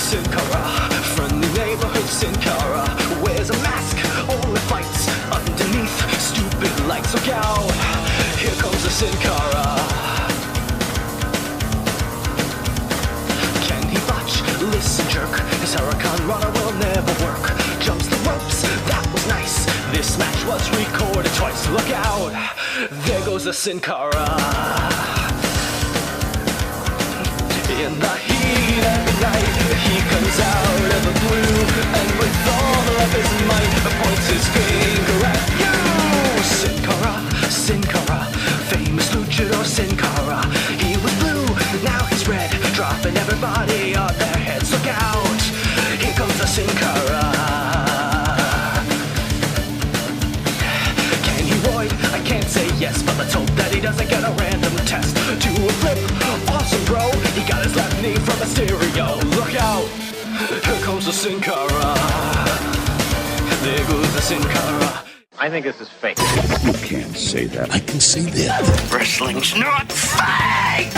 Sin Cara, friendly neighborhood Sin Cara, wears a mask, only fights underneath stupid lights. Look out, here comes the Sin Cara. Can he botch? Listen, jerk, his Huracan runner will never work. Jumps the ropes, that was nice. This match was recorded twice. Look out, there goes the Sin Cara. In the heat of the night, he comes out of the blue, and with all of his might, points his finger at you. Sin Cara, famous luchador Sin Cara. He was blue, now he's red, dropping everybody on their heads. Look out, here comes the Sin Cara. Can he void? I can't say yes, but let's hope that he doesn't get a random test. To a flip, awesome bro, he got his left knee from a stereo. Look out, here comes the Sin Cara. There goes the Sin Cara. I think this is fake. You can't say that. I can say that. Wrestling's not fake!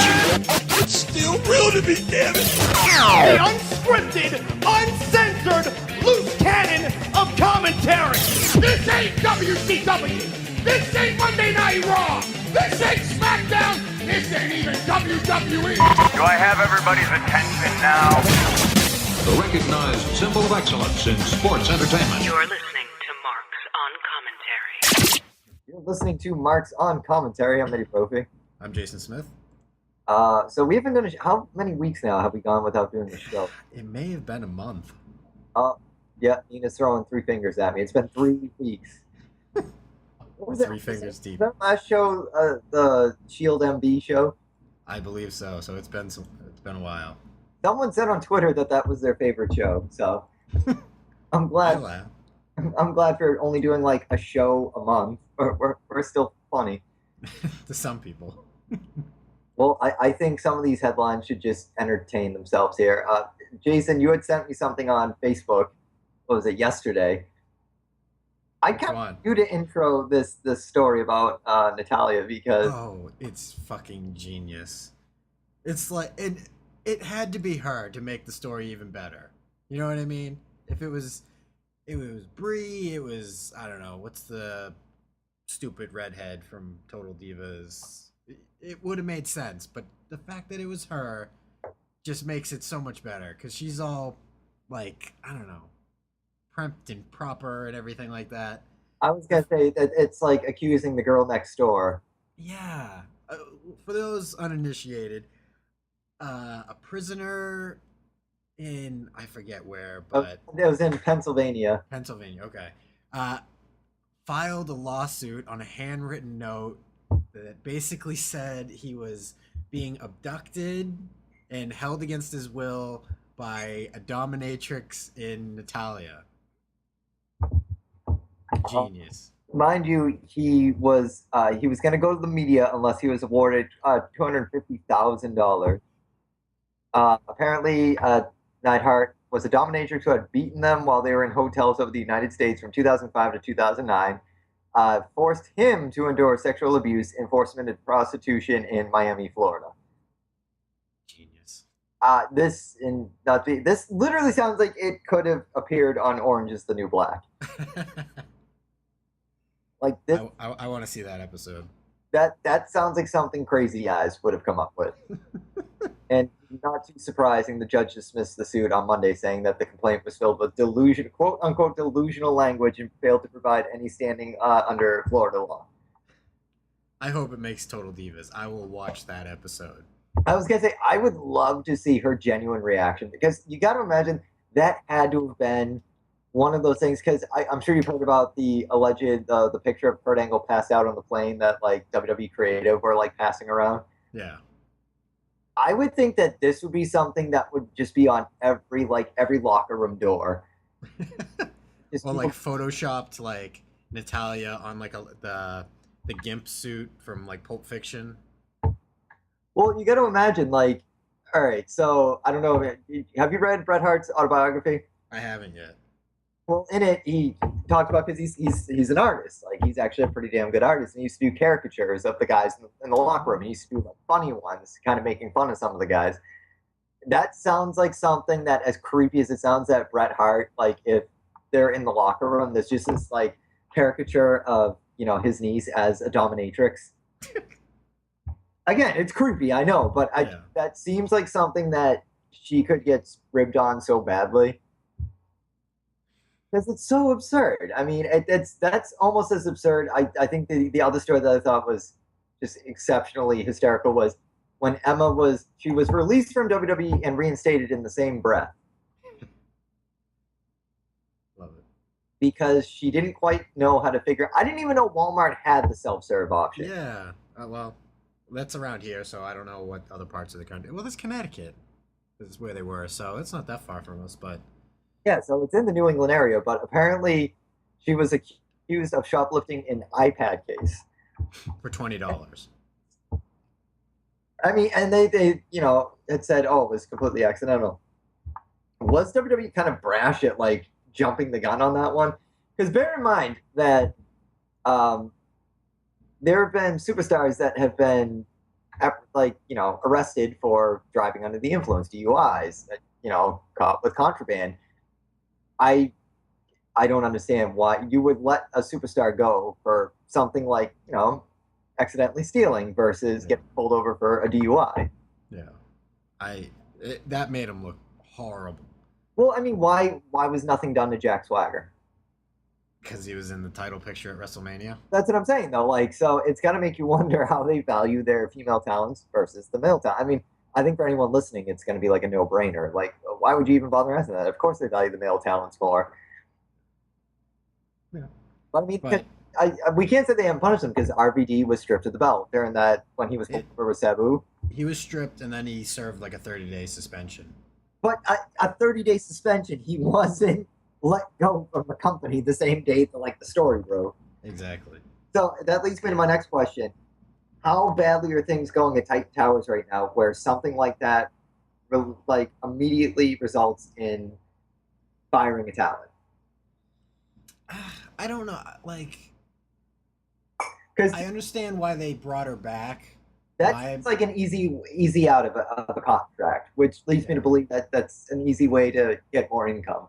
It's still real to me, damn it! The unscripted, uncensored, loose cannon of commentary. This ain't WCW. This ain't Monday Night Raw. This ain't SmackDown. This ain't even WWE. Do I have everybody's attention now? The recognized symbol of excellence in sports entertainment. You're listening to Marks on Commentary. You're listening to Marks on Commentary. I'm Eddie Brophy. I'm Jason Smith. So we haven't done how many weeks now have we gone without doing this show? It may have been a month. Yeah, Nina's throwing three fingers at me. It's been 3 weeks. What was Three fingers deep. Was that last show, the Shield MB show? I believe so. So it's been a while. Someone said on Twitter that was their favorite show. So I'm glad. I'm glad for only doing like a show a month. We're still funny to some people. Well, I think some of these headlines should just entertain themselves here. Jason, you had sent me something on Facebook. What was it, yesterday? I kind of you to intro this story about Natalia because it's fucking genius. It's like it had to be her to make the story even better. You know what I mean? If it was Brie, it was, I don't know, what's the stupid redhead from Total Divas? It would have made sense, but the fact that it was her just makes it so much better because she's all like, I don't know, primped and proper and everything like that. I was gonna say that it's like accusing the girl next door. Yeah, for those uninitiated, a prisoner in, I forget where, but it was in Pennsylvania. Okay. Filed a lawsuit on a handwritten note that basically said he was being abducted and held against his will by a dominatrix in Natalia. Genius. Mind you, he was going to go to the media unless he was awarded $250,000. Apparently, Neidhart was a dominatrix who had beaten them while they were in hotels over the United States from 2005 to 2009. Forced him to endure sexual abuse, enforcement, and prostitution in Miami, Florida. Genius. This literally sounds like it could have appeared on Orange is the New Black. Like this, I want to see that episode. That sounds like something Crazy Eyes would have come up with. And not too surprising, the judge dismissed the suit on Monday, saying that the complaint was filled with quote unquote delusional language and failed to provide any standing under Florida law. I hope it makes Total Divas. I will watch that episode. I was gonna say I would love to see her genuine reaction because you got to imagine that had to have been one of those things, because I'm sure you've heard about the alleged the picture of Kurt Angle passed out on the plane that like WWE Creative were like passing around. Yeah. I would think that this would be something that would just be on every locker room door. Or like photoshopped like Natalia on like the gimp suit from like Pulp Fiction. Well, you got to imagine, like, all right, so I don't know, have you read Bret Hart's autobiography? I haven't yet. Well, in it, he talked about, because he's an artist. Like, he's actually a pretty damn good artist. And he used to do caricatures of the guys in the locker room. He used to do like funny ones, kind of making fun of some of the guys. that sounds like something that, as creepy as it sounds, that Bret Hart, like if they're in the locker room, there's just this like caricature of his niece as a dominatrix. Again, it's creepy, I know, but that seems like something that she could get ribbed on so badly because it's so absurd. I mean, that's almost as absurd. I think the other story that I thought was just exceptionally hysterical was when Emma was released from WWE and reinstated in the same breath. Love it. Because she didn't quite know how to figure. I didn't even know Walmart had the self-serve option. Yeah. Well, that's around here, so I don't know what other parts of the country. Well, there's Connecticut. This is where they were, so it's not that far from us, but yeah, so it's in the New England area, but apparently she was accused of shoplifting an iPad case for $20. I mean, and they had said, oh, it was completely accidental. Was WWE kind of brash at like jumping the gun on that one? Because bear in mind that there have been superstars that have been arrested for driving under the influence, DUIs, caught with contraband. I don't understand why you would let a superstar go for something like accidentally stealing versus getting pulled over for a DUI. Yeah, that made him look horrible. Well, I mean, why was nothing done to Jack Swagger? Because he was in the title picture at WrestleMania. That's what I'm saying, though. Like, so it's got to make you wonder how they value their female talents versus the male talent. I mean, I think for anyone listening, it's going to be like a no-brainer. Like, why would you even bother asking that? Of course, they value the male talents more. Yeah. But I mean, we can't say they haven't punished him because RVD was stripped of the belt during that when he was over with Sabu. He was stripped, and then he served like a 30-day suspension. But a 30-day suspension, he wasn't let go from the company the same day that like the story broke. Exactly. So that leads me to my next question. How badly are things going at Titan Towers right now where something like that immediately results in firing a talent? I don't know. Like, because I understand why they brought her back. That's like an easy out of a contract, which leads me to believe that that's an easy way to get more income.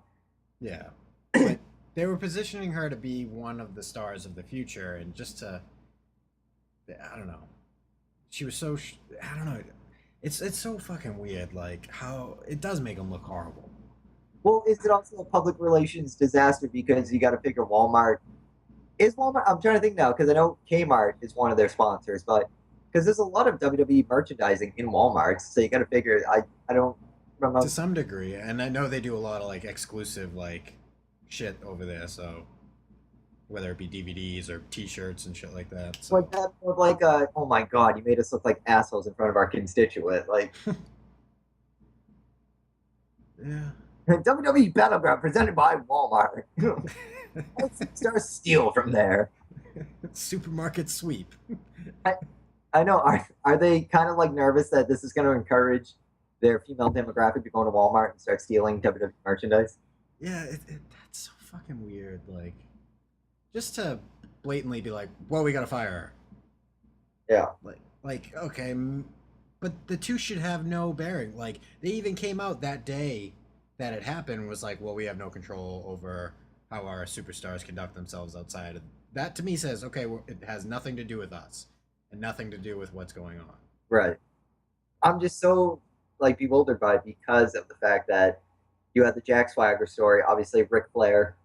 Yeah. But they were positioning her to be one of the stars of the future, and just to, I don't know. She was so, I don't know. It's so fucking weird, like, how it does make them look horrible. Well, is it also a public relations disaster because you got to figure Walmart. Is Walmart, I'm trying to think now, because I know Kmart is one of their sponsors, but because there's a lot of WWE merchandising in Walmart, so you got to figure, I don't remember. To some degree, and I know they do a lot of, like, exclusive, like, shit over there, so whether it be DVDs or T-shirts and shit like that. So. Like that, or like, oh my god, you made us look like assholes in front of our constituent. Like, yeah. WWE Battleground presented by Walmart. Start steal from there. Supermarket sweep. I know. Are they kind of like nervous that this is going to encourage their female demographic to go into Walmart and start stealing WWE merchandise? Yeah, that's so fucking weird. Like, just to blatantly be like, "Well, we gotta fire her." Yeah. Like, okay, but the two should have no bearing. Like, they even came out that day that it happened was like, "Well, we have no control over how our superstars conduct themselves outside." That to me says, okay, well, it has nothing to do with us and nothing to do with what's going on. Right. I'm just so like bewildered by it because of the fact that you had the Jack Swagger story, obviously Ric Flair,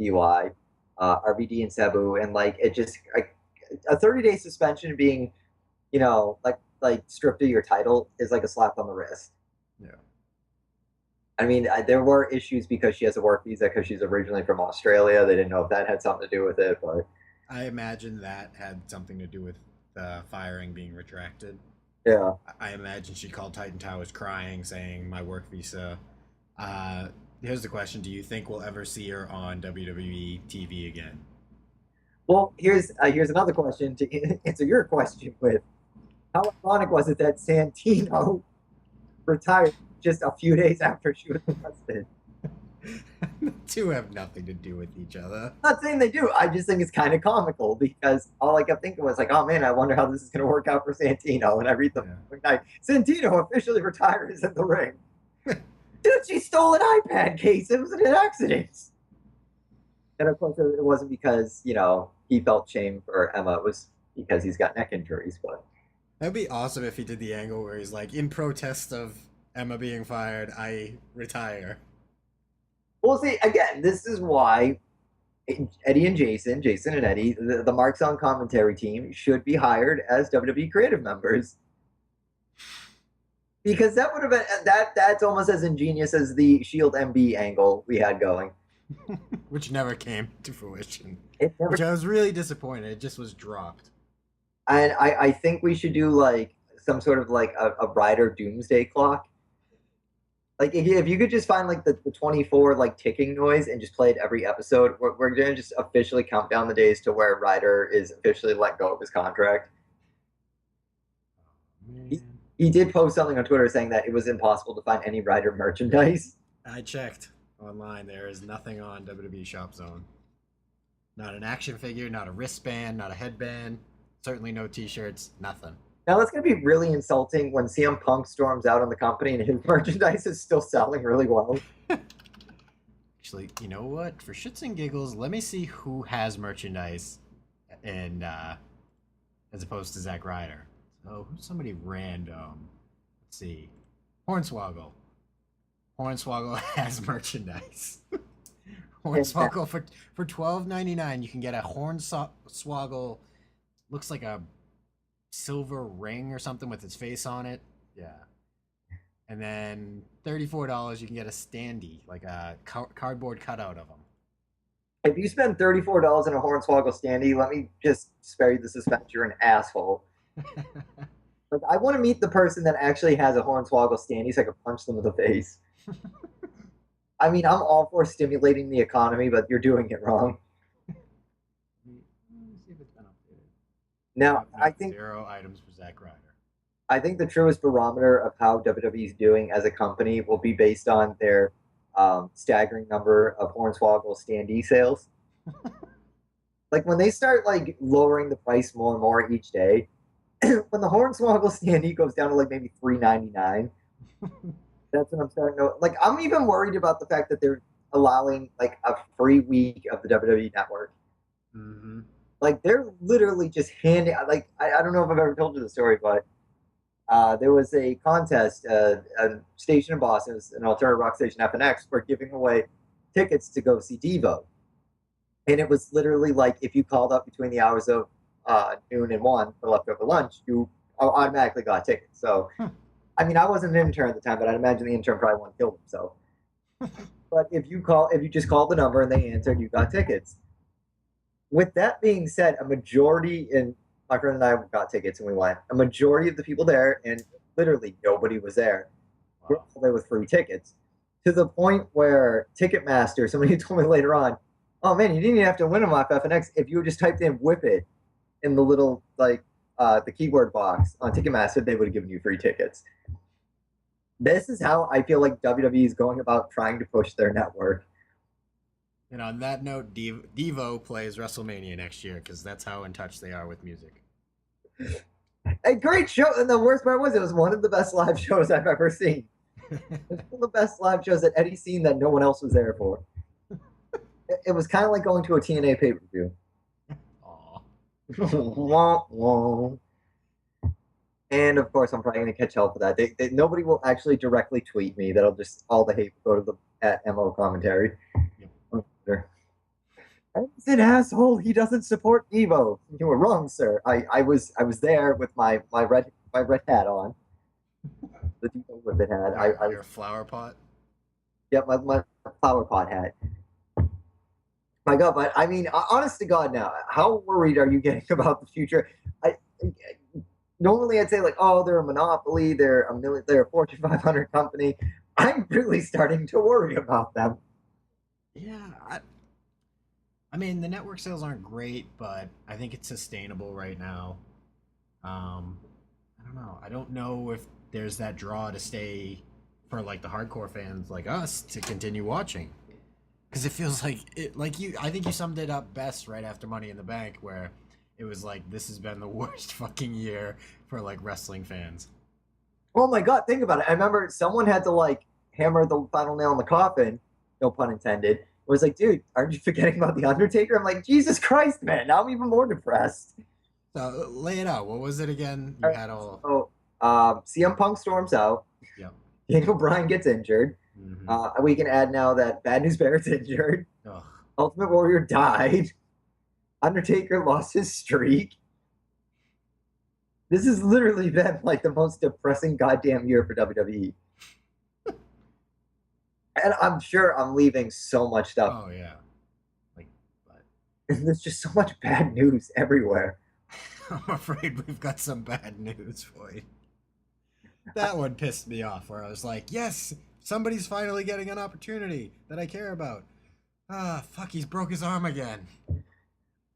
DUI, RVD and Sabu, and like it just a 30-day suspension being, like stripped of your title is like a slap on the wrist. Yeah. I mean, there were issues because she has a work visa because she's originally from Australia. They didn't know if that had something to do with it, but I imagine that had something to do with the firing being retracted. Yeah. I imagine she called Titan Towers crying, saying, "My work visa." Here's the question: do you think we'll ever see her on WWE TV again? Well, here's another question to answer your question with. How ironic was it that Santino retired just a few days after she was arrested? The two have nothing to do with each other. I'm not saying they do. I just think it's kind of comical because all I kept thinking was like, oh man, I wonder how this is going to work out for Santino. And I read the night, Santino officially retires in the ring. Dude, she stole an iPad case. It was an accident. And of course, it wasn't because, he felt shame for Emma. It was because he's got neck injuries. But That'd be awesome if he did the angle where he's like, in protest of Emma being fired, I retire. Well, see, again, this is why Eddie and Jason and Eddie, the Marks on Commentary team, should be hired as WWE creative members. Because that would have been that's almost as ingenious as the Shield MB angle we had going. Which never came to fruition. Which I was really disappointed. It just was dropped. And I think we should do like some sort of like a Rider doomsday clock. Like if you could just find like the 24 like ticking noise and just play it every episode, we're gonna just officially count down the days to where Ryder is officially let go of his contract. He did post something on Twitter saying that it was impossible to find any Ryder merchandise. I checked online. There is nothing on WWE Shop Zone. Not an action figure, not a wristband, not a headband. Certainly no T-shirts. Nothing. Now that's going to be really insulting when CM Punk storms out on the company and his merchandise is still selling really well. Actually, you know what? For shits and giggles, let me see who has merchandise and as opposed to Zack Ryder. So who's somebody random? Let's see. Hornswoggle. Hornswoggle has merchandise. Hornswoggle for $12.99 you can get a Hornswoggle, looks like a silver ring or something with its face on it. Yeah. And then $34 you can get a standee, like a cardboard cutout of him. If you spend $34 on a Hornswoggle standee, let me just spare you the suspense. You're an asshole. Like, I want to meet the person that actually has a Hornswoggle standee so I can punch them in the face. I mean, I'm all for stimulating the economy, but you're doing it wrong. Let me see if it's been updated. Now, I think 0 items for Zack Ryder. I think the truest barometer of how WWE is doing as a company will be based on their staggering number of Hornswoggle standee sales. Like when they start like lowering the price more and more each day, when the Hornswoggle standee goes down to like maybe $3.99, that's when I'm starting to like. I'm even worried about the fact that they're allowing like a free week of the WWE Network. Mm-hmm. Like they're literally just handing. Like I don't know if I've ever told you the story, but there was a contest, a station in Boston, it was an alternative rock station, FNX, for giving away tickets to go see Devo, and it was literally like if you called up between the hours of noon and 1 for leftover lunch, you automatically got tickets. So. I mean, I wasn't an intern at the time, but I'd imagine the intern probably wanted to kill himself. But if you just called the number and they answered, you got tickets. With that being said, a majority, and my friend and I got tickets and we went, a majority of the people there, and literally nobody was there, were all there with free tickets. To the point where Ticketmaster, somebody told me later on, oh man, you didn't even have to win them off FNX. If you just typed in "whip it" in the little, like, the keyword box on Ticketmaster, they would have given you free tickets. This is how I feel like WWE is going about trying to push their network. And on that note, Devo plays WrestleMania next year because that's how in touch they are with music. A great show, and the worst part was it was one of the best live shows I've ever seen. It's one of the best live shows that Eddie's seen that no one else was there for. It was kind of like going to a TNA pay-per-view. Wah, wah. And of course, I'm probably going to catch hell for that. Nobody will actually directly tweet me. That'll just all the hate will go to the MO commentary. Yep. He's an asshole. He doesn't support Devo. You were wrong, sir. I was there with my red hat on. The Devo ribbon hat. Your flower pot. Yep, my flower pot hat. My God, but I mean, honest to God, now, how worried are you getting about the future? Normally, I'd say like, oh, they're a monopoly, they're a Fortune 500 company. I'm really starting to worry about them. Yeah, I mean, the network sales aren't great, but I think it's sustainable right now. I don't know. I don't know if there's that draw to stay for like the hardcore fans like us to continue watching. Because it feels like I think you summed it up best right after Money in the Bank, where it was like, this has been the worst fucking year for like wrestling fans. Oh my God, think about it. I remember someone had to like hammer the final nail in the coffin, no pun intended, was like, dude, aren't you forgetting about The Undertaker? I'm like, Jesus Christ, man, now I'm even more depressed. So lay it out. What was it again? You had all. So, CM Punk storms out. Yep. Daniel Bryan gets injured. Mm-hmm. We can add now that Bad News Barrett's injured. Ugh. Ultimate Warrior died. Undertaker lost his streak. This has literally been like the most depressing goddamn year for WWE. And I'm sure I'm leaving so much stuff. Oh yeah. Like, but And there's just so much bad news everywhere. I'm afraid we've got some bad news for you. That one pissed me off where I was like, yes, somebody's finally getting an opportunity that I care about. Ah, fuck, he's broke his arm again.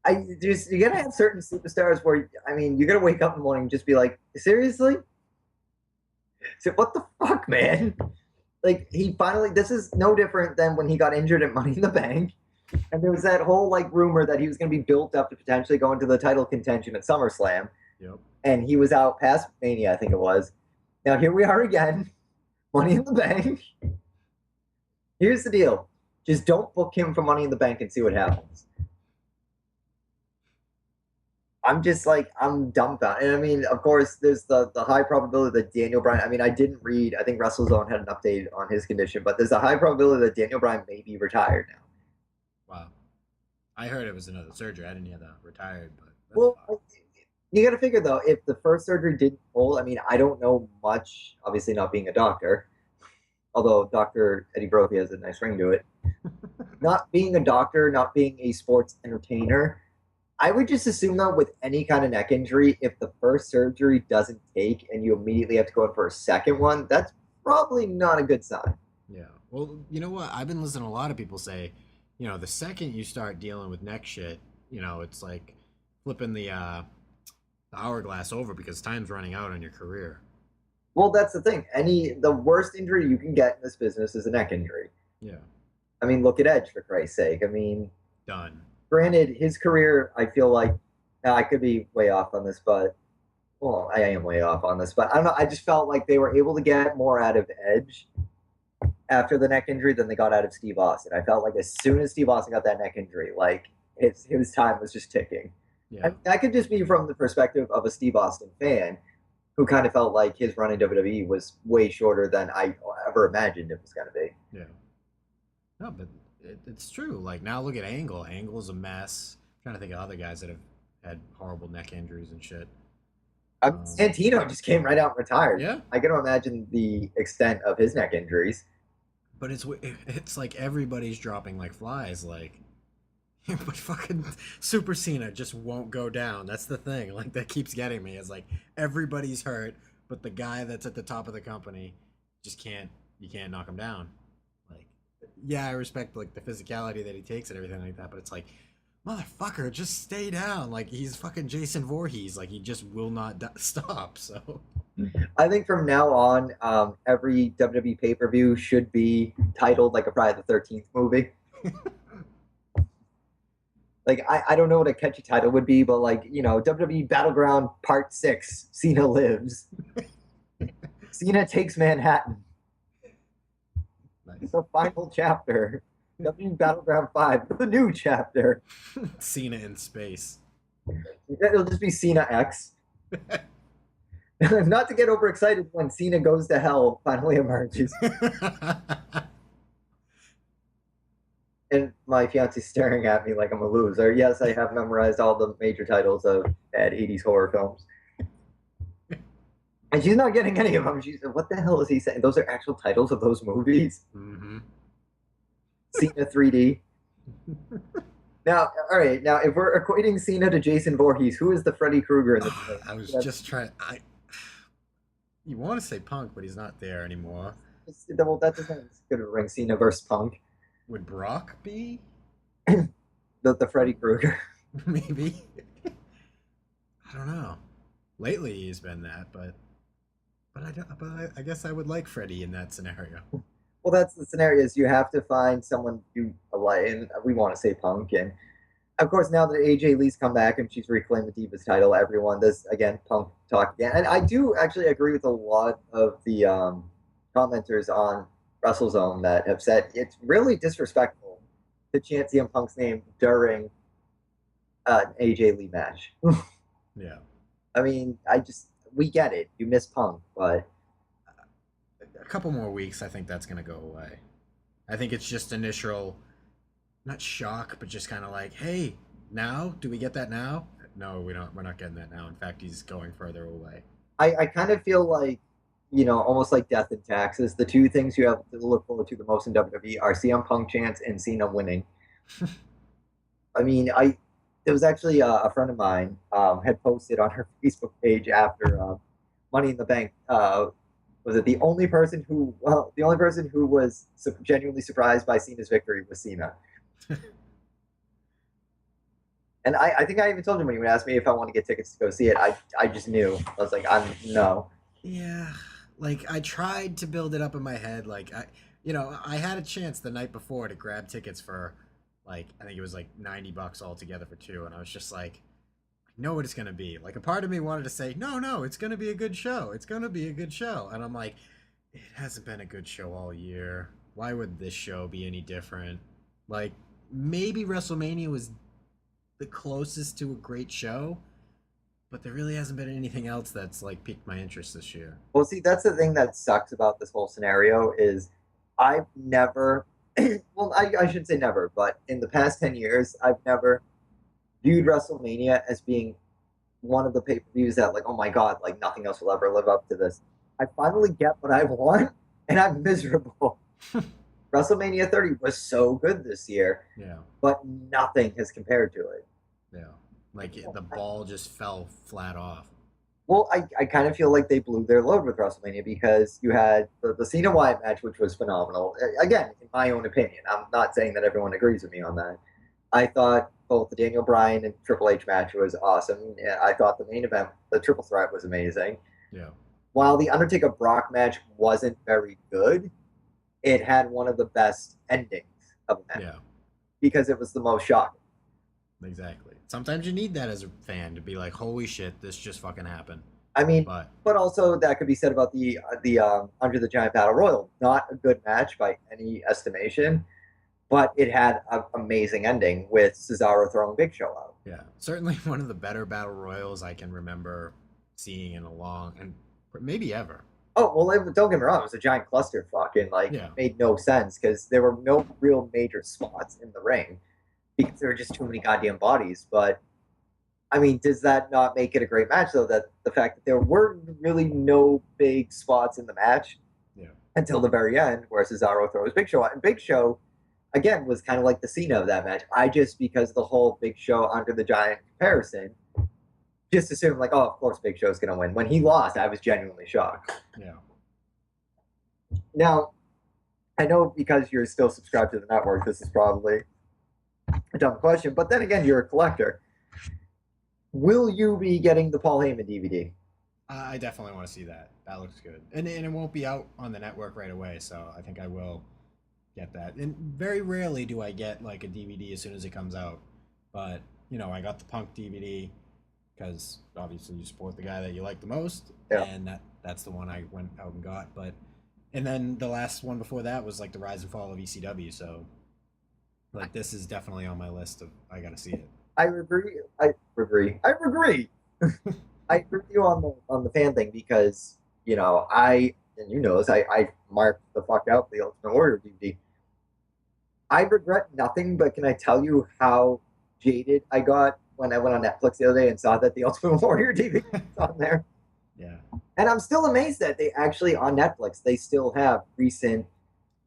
You gotta have certain superstars where, I mean, you gotta wake up in the morning and just be like, seriously? So what the fuck, man? Like, he finally, this is no different than when he got injured at Money in the Bank. And there was that whole, like, rumor that he was going to be built up to potentially go into the title contention at SummerSlam. Yep. And he was out past Mania, I think it was. Now, here we are again. Money in the Bank. Here's the deal. Just don't book him for Money in the Bank and see what happens. I'm just like, I'm dumbfounded. And I mean, of course, there's the high probability that Daniel Bryan, I mean, I didn't read, I think WrestleZone had an update on his condition, but there's a high probability that Daniel Bryan may be retired now. Wow. I heard it was another surgery. I didn't hear that retired, but well, you got to figure though, if the first surgery didn't hold, I mean, I don't know much, obviously not being a doctor, although Dr. Eddie Brophy has a nice ring to it. Not being a doctor, not being a sports entertainer, I would just assume though, with any kind of neck injury, if the first surgery doesn't take and you immediately have to go in for a second one, that's probably not a good sign. Yeah. Well, you know what? I've been listening to a lot of people say, you know, the second you start dealing with neck shit, you know, it's like flipping the hourglass over because time's running out on your career. Well, that's the thing. The worst injury you can get in this business is a neck injury. Yeah. I mean, look at Edge, for Christ's sake. I mean, done. Granted, his career, I feel like, now I could be way off on this, but, well, I am way off on this, but I don't know. I just felt like they were able to get more out of Edge after the neck injury than they got out of Steve Austin. I felt like as soon as Steve Austin got that neck injury, like, his time was just ticking. Yeah. And that could just be from the perspective of a Steve Austin fan who kind of felt like his run in WWE was way shorter than I ever imagined it was going to be. Yeah. No, but it's true. Like, now look at Angle. Angle's a mess. I'm trying to think of other guys that have had horrible neck injuries and shit. Santino just came right out and retired. Yeah. I can imagine the extent of his neck injuries. But it's like everybody's dropping like flies. Like, but fucking Super Cena just won't go down. That's the thing. Like, that keeps getting me. Is like everybody's hurt, but the guy that's at the top of the company just can't. You can't knock him down. Like, yeah, I respect like the physicality that he takes and everything like that, but it's like, motherfucker, just stay down. Like, he's fucking Jason Voorhees. Like, he just will not stop. So I think from now on, every WWE pay-per-view should be titled like a Friday the 13th movie. Like, I don't know what a catchy title would be, but like, you know, WWE Battleground Part 6, Cena Lives. Cena Takes Manhattan. nice. The final chapter. WWE Battleground 5, the new chapter. Cena in space. It'll just be Cena X. Not to get overexcited when Cena Goes to Hell finally emerges. And my fiance's staring at me like I'm a loser. Yes, I have memorized all the major titles of bad 80s horror films. And she's not getting any of them. She's like, what the hell is he saying? Those are actual titles of those movies? Mm-hmm. Cena 3D. Now, all right. Now, if we're equating Cena to Jason Voorhees, who is the Freddy Krueger in the I was just trying. You want to say Punk, but he's not there anymore. Well, that doesn't good ring Cena versus Punk. Would Brock be? The Freddy Krueger. Maybe. I don't know. Lately he's been that, but I guess I would like Freddy in that scenario. Well, that's the scenario. Is you have to find someone you like, and we want to say Punk, and of course now that AJ Lee's come back and she's reclaimed the Divas title, everyone does again Punk talk again, and I do actually agree with a lot of the commenters on WrestleZone that have said it's really disrespectful to chant CM Punk's name during an AJ Lee match. Yeah. I mean, we get it. You miss Punk, but a couple more weeks, I think that's going to go away. I think it's just initial, not shock, but just kind of like, hey, now? Do we get that now? No, we don't. We're not getting that now. In fact, he's going further away. I kind of feel like, almost like death and taxes. The two things you have to look forward to the most in WWE are CM Punk chants and Cena winning. I mean, there was actually a friend of mine had posted on her Facebook page after Money in the Bank. Was it the only person who was genuinely surprised by Cena's victory was Cena? And I think I even told him when he would ask me if I want to get tickets to go see it. I just knew. I was like, no. Yeah, like I tried to build it up in my head. Like I had a chance the night before to grab tickets for, like, I think it was like $90 altogether for two, and I was just like, I know what it's gonna be. Like, a part of me wanted to say, no, it's gonna be a good show. It's gonna be a good show, and I'm like, it hasn't been a good show all year. Why would this show be any different? Like, maybe WrestleMania was the closest to a great show, but there really hasn't been anything else that's like piqued my interest this year. Well, see, that's the thing that sucks about this whole scenario is I've never, well, I shouldn't say never, but in the past 10 years, I've never viewed WrestleMania as being one of the pay-per-views that, like, oh my God, like nothing else will ever live up to this. I finally get what I want, and I'm miserable. WrestleMania 30 was so good this year, but nothing has compared to it. Yeah, like the ball just fell flat off. Well, I kind of feel like they blew their load with WrestleMania because you had the Cena Wyatt match, which was phenomenal. Again, in my own opinion, I'm not saying that everyone agrees with me on that. I thought both the Daniel Bryan and Triple H match was awesome. I thought the main event, the Triple Threat, was amazing. Yeah. While the Undertaker Brock match wasn't very good, it had one of the best endings of a match. Yeah. Because it was the most shocking. Exactly. Sometimes you need that as a fan to be like, holy shit, this just fucking happened. I mean, but also that could be said about the Under the Giant Battle Royal. Not a good match by any estimation, but it had an amazing ending with Cesaro throwing Big Show out. Yeah, certainly one of the better Battle Royals I can remember seeing in a long, and maybe ever. Oh, well, don't get me wrong, it was a giant clusterfuck and made no sense because there were no real major spots in the ring because there were just too many goddamn bodies. But I mean, does that not make it a great match though? That the fact that there were really no big spots in the match until the very end, where Cesaro throws Big Show out, and Big Show again was kind of like the Cena of that match. I just, because of the whole Big Show Under the Giant comparison, just assumed like, oh, of course Big Show's gonna win. When he lost, I was genuinely shocked. Yeah. Now, I know because you're still subscribed to the network, this is probably a dumb question, but then again, you're a collector. Will you be getting the Paul Heyman DVD? I definitely want to see that. That looks good. And it won't be out on the network right away, so I think I will get that. And very rarely do I get like a DVD as soon as it comes out. But, I got the Punk DVD because obviously you support the guy that you like the most, and that's the one I went out and got. And then the last one before that was like the Rise and Fall of ECW, so like this is definitely on my list of I gotta see it. I agree. I agree with you on the fan thing because I marked the fuck out the Ultimate Warrior DVD. I regret nothing, but can I tell you how jaded I got when I went on Netflix the other day and saw that the Ultimate Warrior DVD was on there? Yeah. And I'm still amazed that they actually, on Netflix, they still have recent,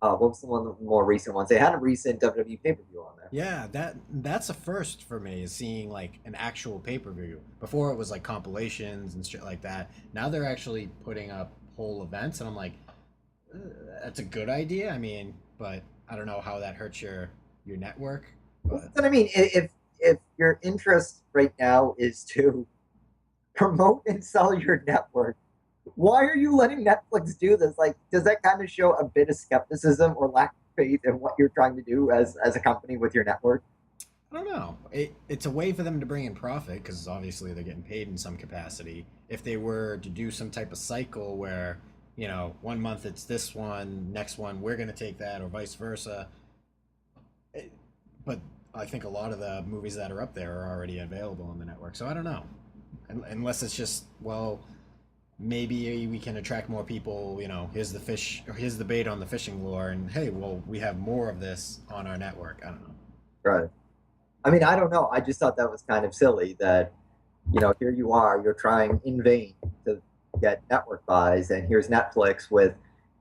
what was the one of the more recent ones? They had a recent WWE pay-per-view on there. Yeah, that's a first for me, is seeing like an actual pay-per-view. Before it was like compilations and shit like that. Now they're actually putting up whole events, and I'm like, that's a good idea. I mean, but I don't know how that hurts your network. But I mean, if your interest right now is to promote and sell your network, why are you letting Netflix do this? Like, does that kind of show a bit of skepticism or lack of faith in what you're trying to do as a company with your network? I don't know. It's a way for them to bring in profit because obviously they're getting paid in some capacity. If they were to do some type of cycle where you know, one month it's this one, next one we're gonna take that, or vice versa. But I think a lot of the movies that are up there are already available on the network. So I don't know, unless it's just, well, maybe we can attract more people. You know, here's the fish, or here's the bait on the fishing lure, and hey, well, we have more of this on our network. I don't know. Right. I mean, I don't know. I just thought that was kind of silly that, you know, here you are, you're trying in vain to get network buys, and here's Netflix with,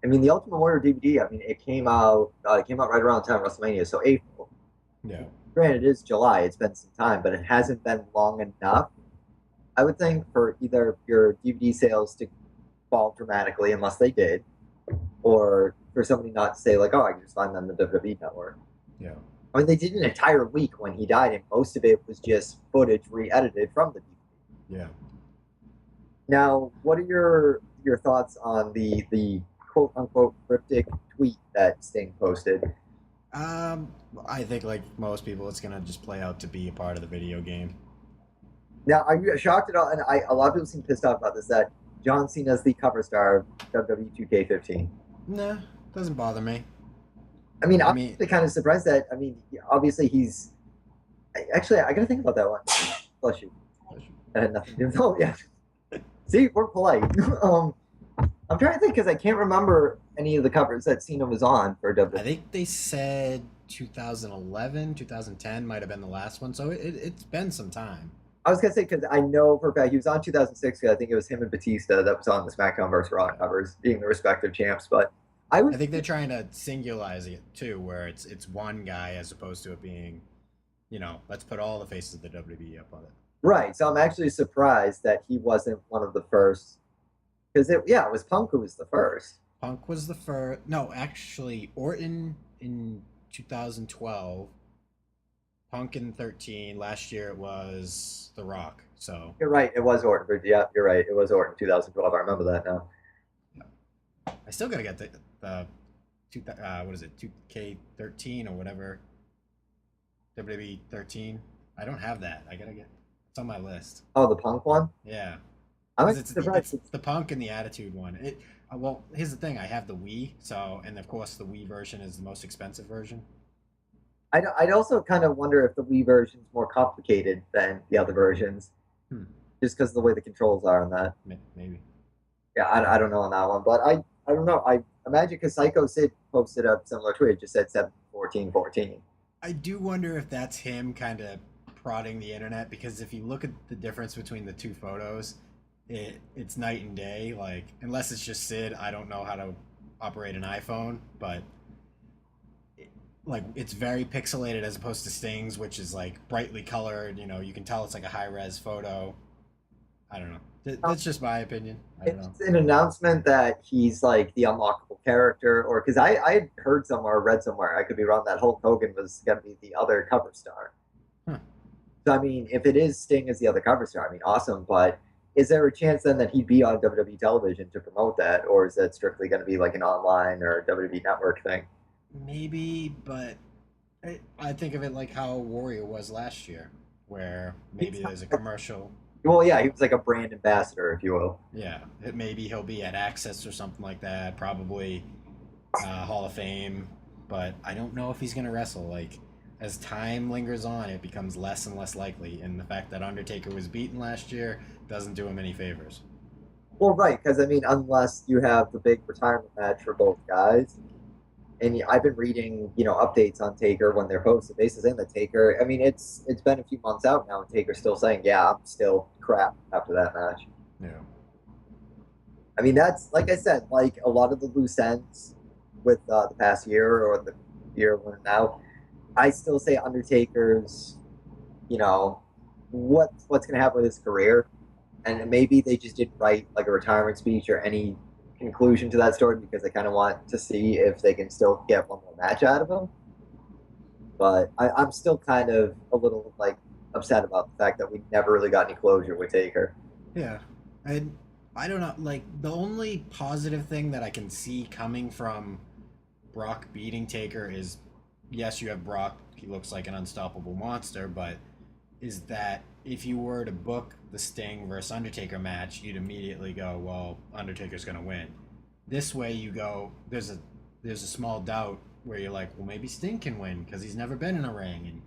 I mean, the Ultimate Warrior DVD. I mean, it came out right around the time of WrestleMania, so April. Yeah. Granted, it is July. It's been some time, but it hasn't been long enough, I would think, for either your DVD sales to fall dramatically, unless they did, or for somebody not to say, like, oh, I can just find them on the WWE network. Yeah. I mean, they did an entire week when he died, and most of it was just footage re-edited from the DVD. Yeah. Now, what are your thoughts on the quote-unquote cryptic tweet that Sting posted? I think, like most people, it's gonna just play out to be a part of the video game. Now, are you shocked at all? And a lot of people seem pissed off about this, that John Cena is the cover star of WWE 2K15. Nah, doesn't bother me. I mean, I'm actually kind of surprised that, I mean, obviously he's... Actually, I gotta think about that one. Bless you. That had nothing to do with... Oh, yeah. See, we're polite. I'm trying to think, because I can't remember any of the covers that Cena was on for WWE. I think they said 2011, 2010 might have been the last one, so it's been some time. I was gonna say, because I know for a fact he was on 2006. Because I think it was him and Batista that was on the SmackDown vs. Raw covers, being the respective champs. But I think they're trying to singularize it too, where it's one guy as opposed to it being, you know, let's put all the faces of the WWE up on it. Right. So I'm actually surprised that he wasn't one of the first. Because it was Punk who was the first. Punk was the first. No, actually, Orton in 2012. Punk in 13. Last year it was The Rock. So you're right. It was Orton. Yeah, you're right. It was Orton 2012. I remember that now. Yeah. I still gotta get the what is it, 2K13 or whatever. WWE 13. I don't have that. I gotta get. It's on my list. Oh, the Punk one. Yeah. It's the Punk and the Attitude one. Well, here's the thing. I have the Wii, and of course the Wii version is the most expensive version. I'd also kind of wonder if the Wii version is more complicated than the other versions, just because of the way the controls are on that. Maybe. Yeah, I don't know on that one, but I don't know. I imagine because Psycho Sid posted a similar tweet, it just said 7/14/14. I do wonder if that's him kind of prodding the internet, because if you look at the difference between the two photos, it's night and day. Like, unless it's just Sid, I don't know how to operate an iPhone, but like, it's very pixelated as opposed to Sting's, which is like brightly colored. You know, you can tell it's like a high-res photo. I don't know. That's just my opinion. I don't know. It's an announcement that he's like the unlockable character, or because I had heard somewhere, read somewhere, I could be wrong, that Hulk Hogan was going to be the other cover star. So, I mean, if it is Sting as the other cover star, I mean, awesome, but is there a chance then that he'd be on WWE television to promote that, or is that strictly going to be like an online or WWE network thing? Maybe, but I think of it like how Warrior was last year, where maybe there's a commercial. Well, yeah, he was like a brand ambassador, if you will. Yeah, maybe he'll be at Access or something like that, probably Hall of Fame, but I don't know if he's going to wrestle. Like, as time lingers on, it becomes less and less likely, and the fact that Undertaker was beaten last year doesn't do him any favors. Well, right, because, I mean, unless you have the big retirement match for both guys, and I've been reading, you know, updates on Taker when they're posted, basically saying that Taker, I mean, it's been a few months out now, and Taker's still saying, yeah, I'm still crap after that match. Yeah. I mean, that's, like I said, like a lot of the loose ends with the past year or the year we're now, I still say Undertaker's, you know, what's going to happen with his career. And maybe they just didn't write like a retirement speech or any conclusion to that story because they kind of want to see if they can still get one more match out of him. But I'm still kind of a little like upset about the fact that we never really got any closure with Taker. Yeah. And I don't know, like, the only positive thing that I can see coming from Brock beating Taker is, yes, you have Brock, he looks like an unstoppable monster, but is that if you were to book the Sting versus Undertaker match, you'd immediately go, well, Undertaker's going to win. This way you go, there's a small doubt where you're like, well, maybe Sting can win because he's never been in a ring, and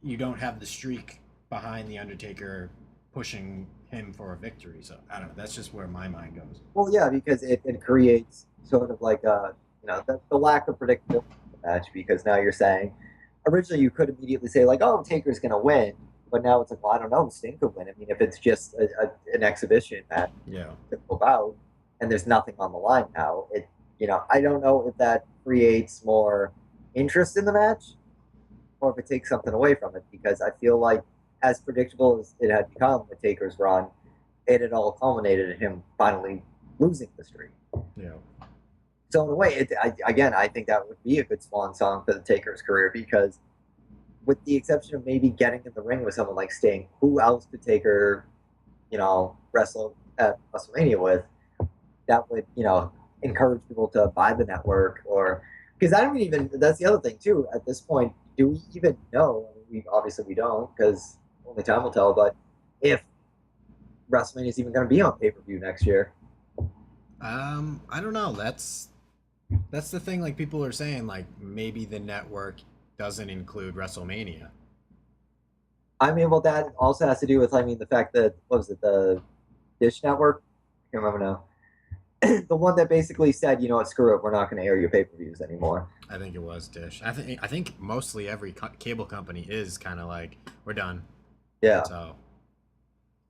you don't have the streak behind the Undertaker pushing him for a victory. So I don't know. That's just where my mind goes. Well, yeah, because it creates sort of like the lack of predictability in the match, because now you're saying originally you could immediately say like, oh, Taker's going to win, but now it's like, well, I don't know, Sting could win. I mean, if it's just an exhibition match, about, and there's nothing on the line now, I don't know if that creates more interest in the match or if it takes something away from it, because I feel like as predictable as it had become with Taker's run, it had all culminated in him finally losing the streak. Yeah. So in a way, I think that would be a good swan song for the Taker's career, because with the exception of maybe getting in the ring with someone like Sting, who else could Taker, wrestle at WrestleMania with that would, encourage people to buy the network? Or because I don't even, that's the other thing too, at this point, do we even know? I mean, we don't, because only time will tell, but if WrestleMania is even going to be on pay-per-view next year. I don't know. That's the thing. Like, people are saying, like, maybe the network doesn't include WrestleMania. I mean, well, that also has to do with, the fact that, what was it, the Dish Network? I can't remember now. The one that basically said, screw it, we're not going to air your pay-per-views anymore. I think it was Dish. I think mostly every cable company is kind of like, we're done. Yeah. So,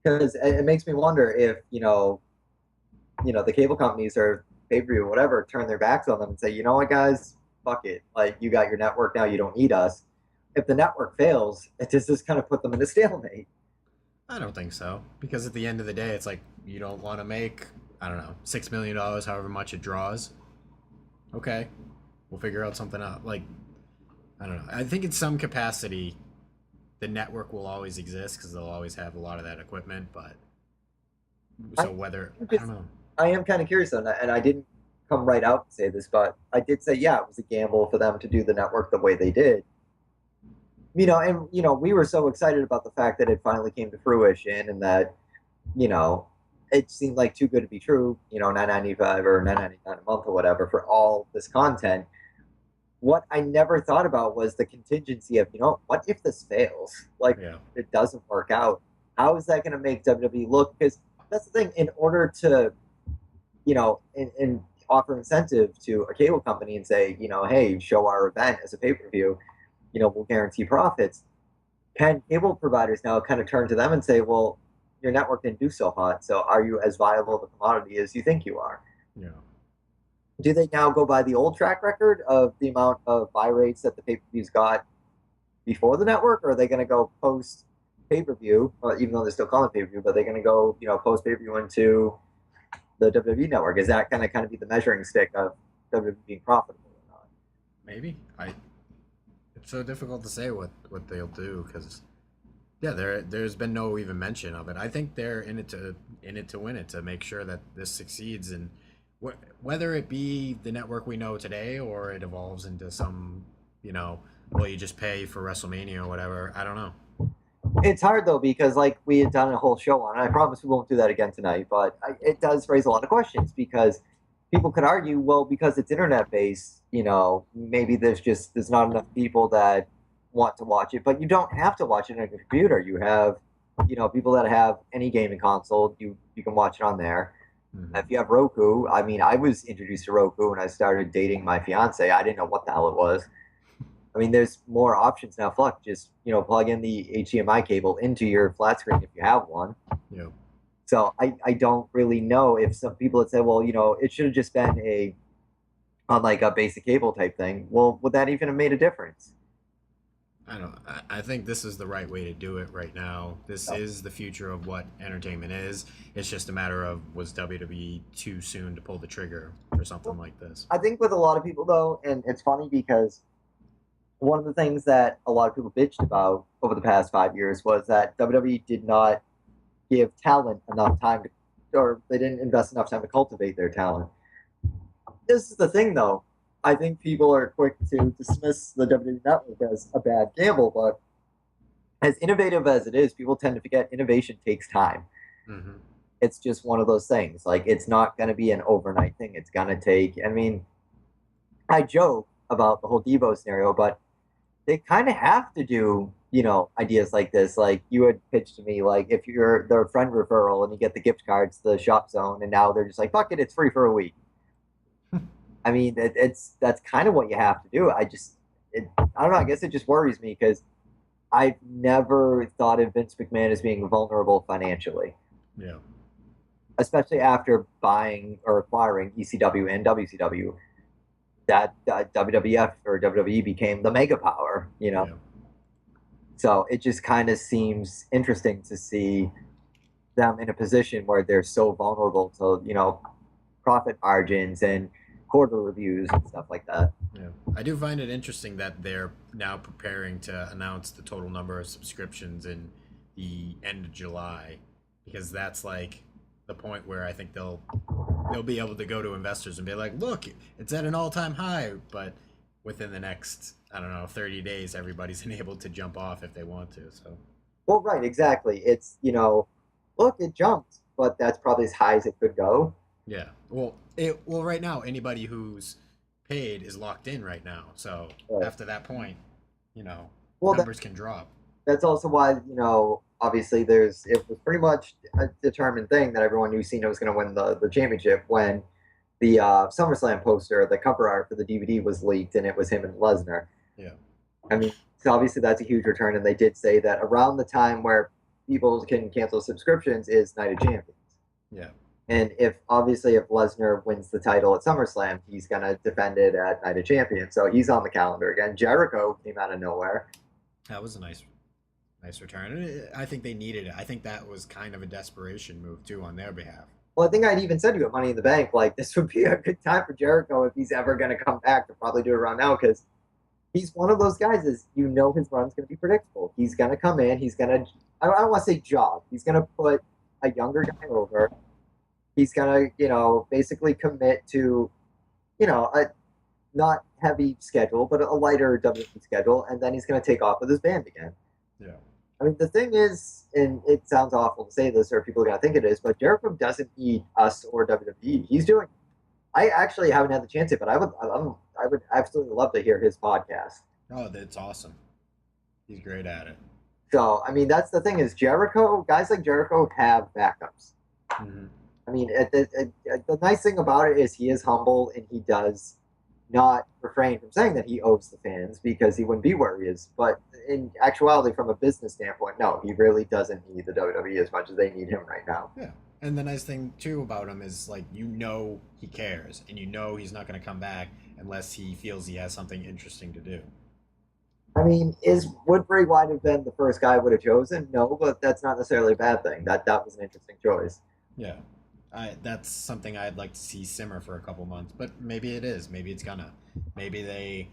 because it makes me wonder if the cable companies or pay-per-view or whatever turn their backs on them and say, you know what, guys, fuck it. Like, you got your network now, you don't need us. If the network fails, it just kind of put them in a stalemate. I don't think so, because at the end of the day, it's like, you don't want to make, I don't know, $6 million, however much it draws. Okay, we'll figure out something out. Like, I don't know. I think in some capacity, the network will always exist because they'll always have a lot of that equipment. But so I don't know. I am kind of curious on that, and I didn't come right out and say this, but I did say, yeah, it was a gamble for them to do the network the way they did. And we were so excited about the fact that it finally came to fruition, and that it seemed like too good to be true. $9.95 or $9.99 a month or whatever for all this content. What I never thought about was the contingency of, what if this fails? Like, it doesn't work out. How is that going to make WWE look? Because that's the thing. In order to, and offer incentive to a cable company and say, hey, show our event as a pay-per-view, we'll guarantee profits. Can cable providers now kind of turn to them and say, well, your network didn't do so hot, so are you as viable of a commodity as you think you are? Yeah. Do they now go by the old track record of the amount of buy rates that the pay-per-views got before the network, or are they going to go post pay-per-view, even though they're still calling it pay-per-view, but they're going to go, post pay-per-view into the WWE network? Is that going to kind of be the measuring stick of WWE being profitable or not? Maybe. It's so difficult to say what they'll do, because there's been no even mention of it. I think they're in it to win it, to make sure that this succeeds, and whether it be the network we know today or it evolves into some, well, you just pay for WrestleMania or whatever. I don't know. It's hard, though, because we had done a whole show on it. I promise we won't do that again tonight, but it does raise a lot of questions, because people could argue, well, because it's internet-based, maybe there's not enough people that want to watch it, but you don't have to watch it on a computer. You have, people that have any gaming console, you can watch it on there. Mm-hmm. If you have Roku, I was introduced to Roku when I started dating my fiance. I didn't know what the hell it was. There's more options now. Fuck, just, plug in the HDMI cable into your flat screen if you have one. Yeah. So I don't really know if some people would say, well, it should have just been on a basic cable type thing. Well, would that even have made a difference? I don't know. I think this is the right way to do it right now. This is the future of what entertainment is. It's just a matter of, was WWE too soon to pull the trigger for something like this? I think with a lot of people, though, and it's funny because one of the things that a lot of people bitched about over the past 5 years was that WWE did not give talent enough time or they didn't invest enough time to cultivate their talent. This is the thing, though. I think people are quick to dismiss the WWE Network as a bad gamble, but as innovative as it is, people tend to forget innovation takes time. Mm-hmm. it's just one of those things. Like, it's not going to be an overnight thing. It's going to take, I mean, I joke about the whole Devo scenario, but they kind of have to do, ideas like this. Like, you had pitched to me, like, if you're their friend referral and you get the gift cards to the Shop Zone, and now they're just like, fuck it, it's free for a week. I mean, that's kind of what you have to do. I don't know. I guess it just worries me because I've never thought of Vince McMahon as being vulnerable financially. Yeah. Especially after buying or acquiring ECW and WCW, that WWF or WWE became the mega power, Yeah. So it just kind of seems interesting to see them in a position where they're so vulnerable to, profit margins and quarter reviews and stuff like that. Yeah. I do find it interesting that they're now preparing to announce the total number of subscriptions in the end of July, because that's like the point where I think they'll be able to go to investors and be like, look, it's at an all-time high, but within the next, I don't know, 30 days, everybody's able to jump off if they want to. So, well, right, exactly. It's, look, it jumped, but that's probably as high as it could go. Yeah. Well, right now, anybody who's paid is locked in right now. So after that point, numbers can drop. That's also why, obviously it was pretty much a determined thing that everyone knew Cena was going to win the championship when the SummerSlam poster, the cover art for the DVD was leaked, and it was him and Lesnar. Yeah. I mean, so obviously that's a huge return, and they did say that around the time where people can cancel subscriptions is Night of Champions. Yeah. And if Lesnar wins the title at SummerSlam, he's going to defend it at Night of Champions. So he's on the calendar again. Jericho came out of nowhere. That was a nice return. I think they needed it. I think that was kind of a desperation move, too, on their behalf. Well, I think I'd even said to you at Money in the Bank, like, this would be a good time for Jericho if he's ever going to come back to probably do it around now, because he's one of those guys his run's going to be predictable. He's going to come in. He's going to, I don't want to say job. He's going to put a younger guy over. He's going to, basically commit to, a not heavy schedule, but a lighter WWE schedule, and then he's going to take off with his band again. Yeah. I mean, the thing is, and it sounds awful to say this, or people are going to think it is, but Jericho doesn't need us or WWE. I actually haven't had the chance yet, but I would absolutely love to hear his podcast. Oh, that's awesome. He's great at it. So, I mean, that's the thing is guys like Jericho have backups. Mm-hmm. I mean, the nice thing about it is he is humble, and he does not refrain from saying that he owes the fans, because he wouldn't be where he is. But in actuality, from a business standpoint, no, he really doesn't need the WWE as much as they need him right now. Yeah. And the nice thing, too, about him is, like, he cares, and he's not going to come back unless he feels he has something interesting to do. I mean, would Bray Wyatt have been the first guy I would have chosen? No, but that's not necessarily a bad thing. That was an interesting choice. Yeah. That's something I'd like to see simmer for a couple months, but maybe it is. Maybe it's gonna. Maybe they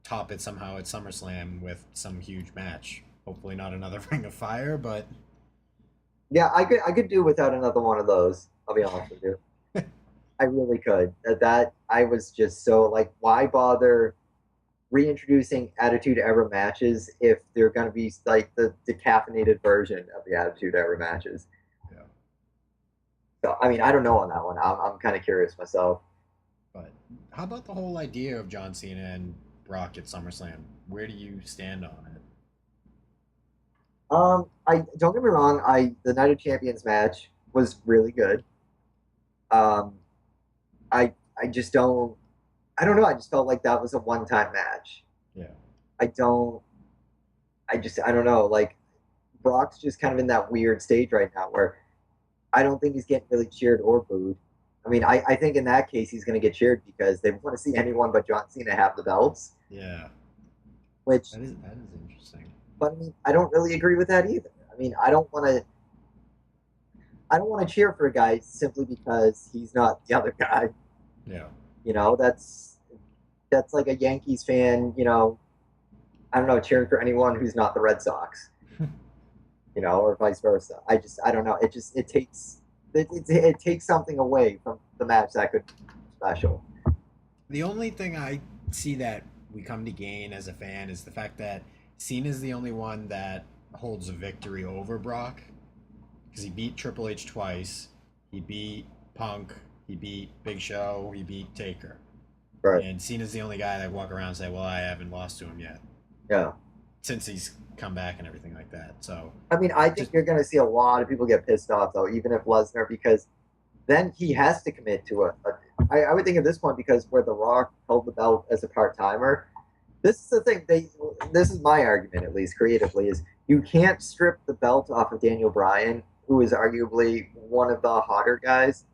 top it somehow at SummerSlam with some huge match. Hopefully not another Ring of Fire, but yeah, I could do without another one of those. I'll be honest with you. I really could. That I was just so like, why bother reintroducing Attitude Era matches if they're gonna be like the decaffeinated version of the Attitude Era matches? So, I mean, I don't know on that one. I'm kind of curious myself. But how about the whole idea of John Cena and Brock at SummerSlam? Where do you stand on it? I don't get me wrong. The Night of Champions match was really good. I just don't. I don't know. I just felt like that was a one-time match. Yeah. I don't know. Like, Brock's just kind of in that weird stage right now where I don't think he's getting really cheered or booed. I mean, I think in that case he's going to get cheered because they want to see anyone but John Cena have the belts. Yeah. Which that is interesting. But I mean, I don't really agree with that either. I mean, I don't want to cheer for a guy simply because he's not the other guy. Yeah. That's like a Yankees fan, I don't know, cheering for anyone who's not the Red Sox. Or vice versa. I don't know. It takes something away from the match that could be special. The only thing I see that we come to gain as a fan is the fact that Cena's the only one that holds a victory over Brock, because he beat Triple H twice, He beat Punk. He beat Big Show. He beat Taker. Right. And Cena's the only guy that walk around and say, well, I haven't lost to him yet. Yeah. Since he's come back and everything like that. So I mean, I think you're going to see a lot of people get pissed off, though, even if Lesnar, because then he has to commit to I would think at this point, because where The Rock held the belt as a part-timer, this is the thing. This is my argument, at least creatively, is you can't strip the belt off of Daniel Bryan, who is arguably one of the hotter guys.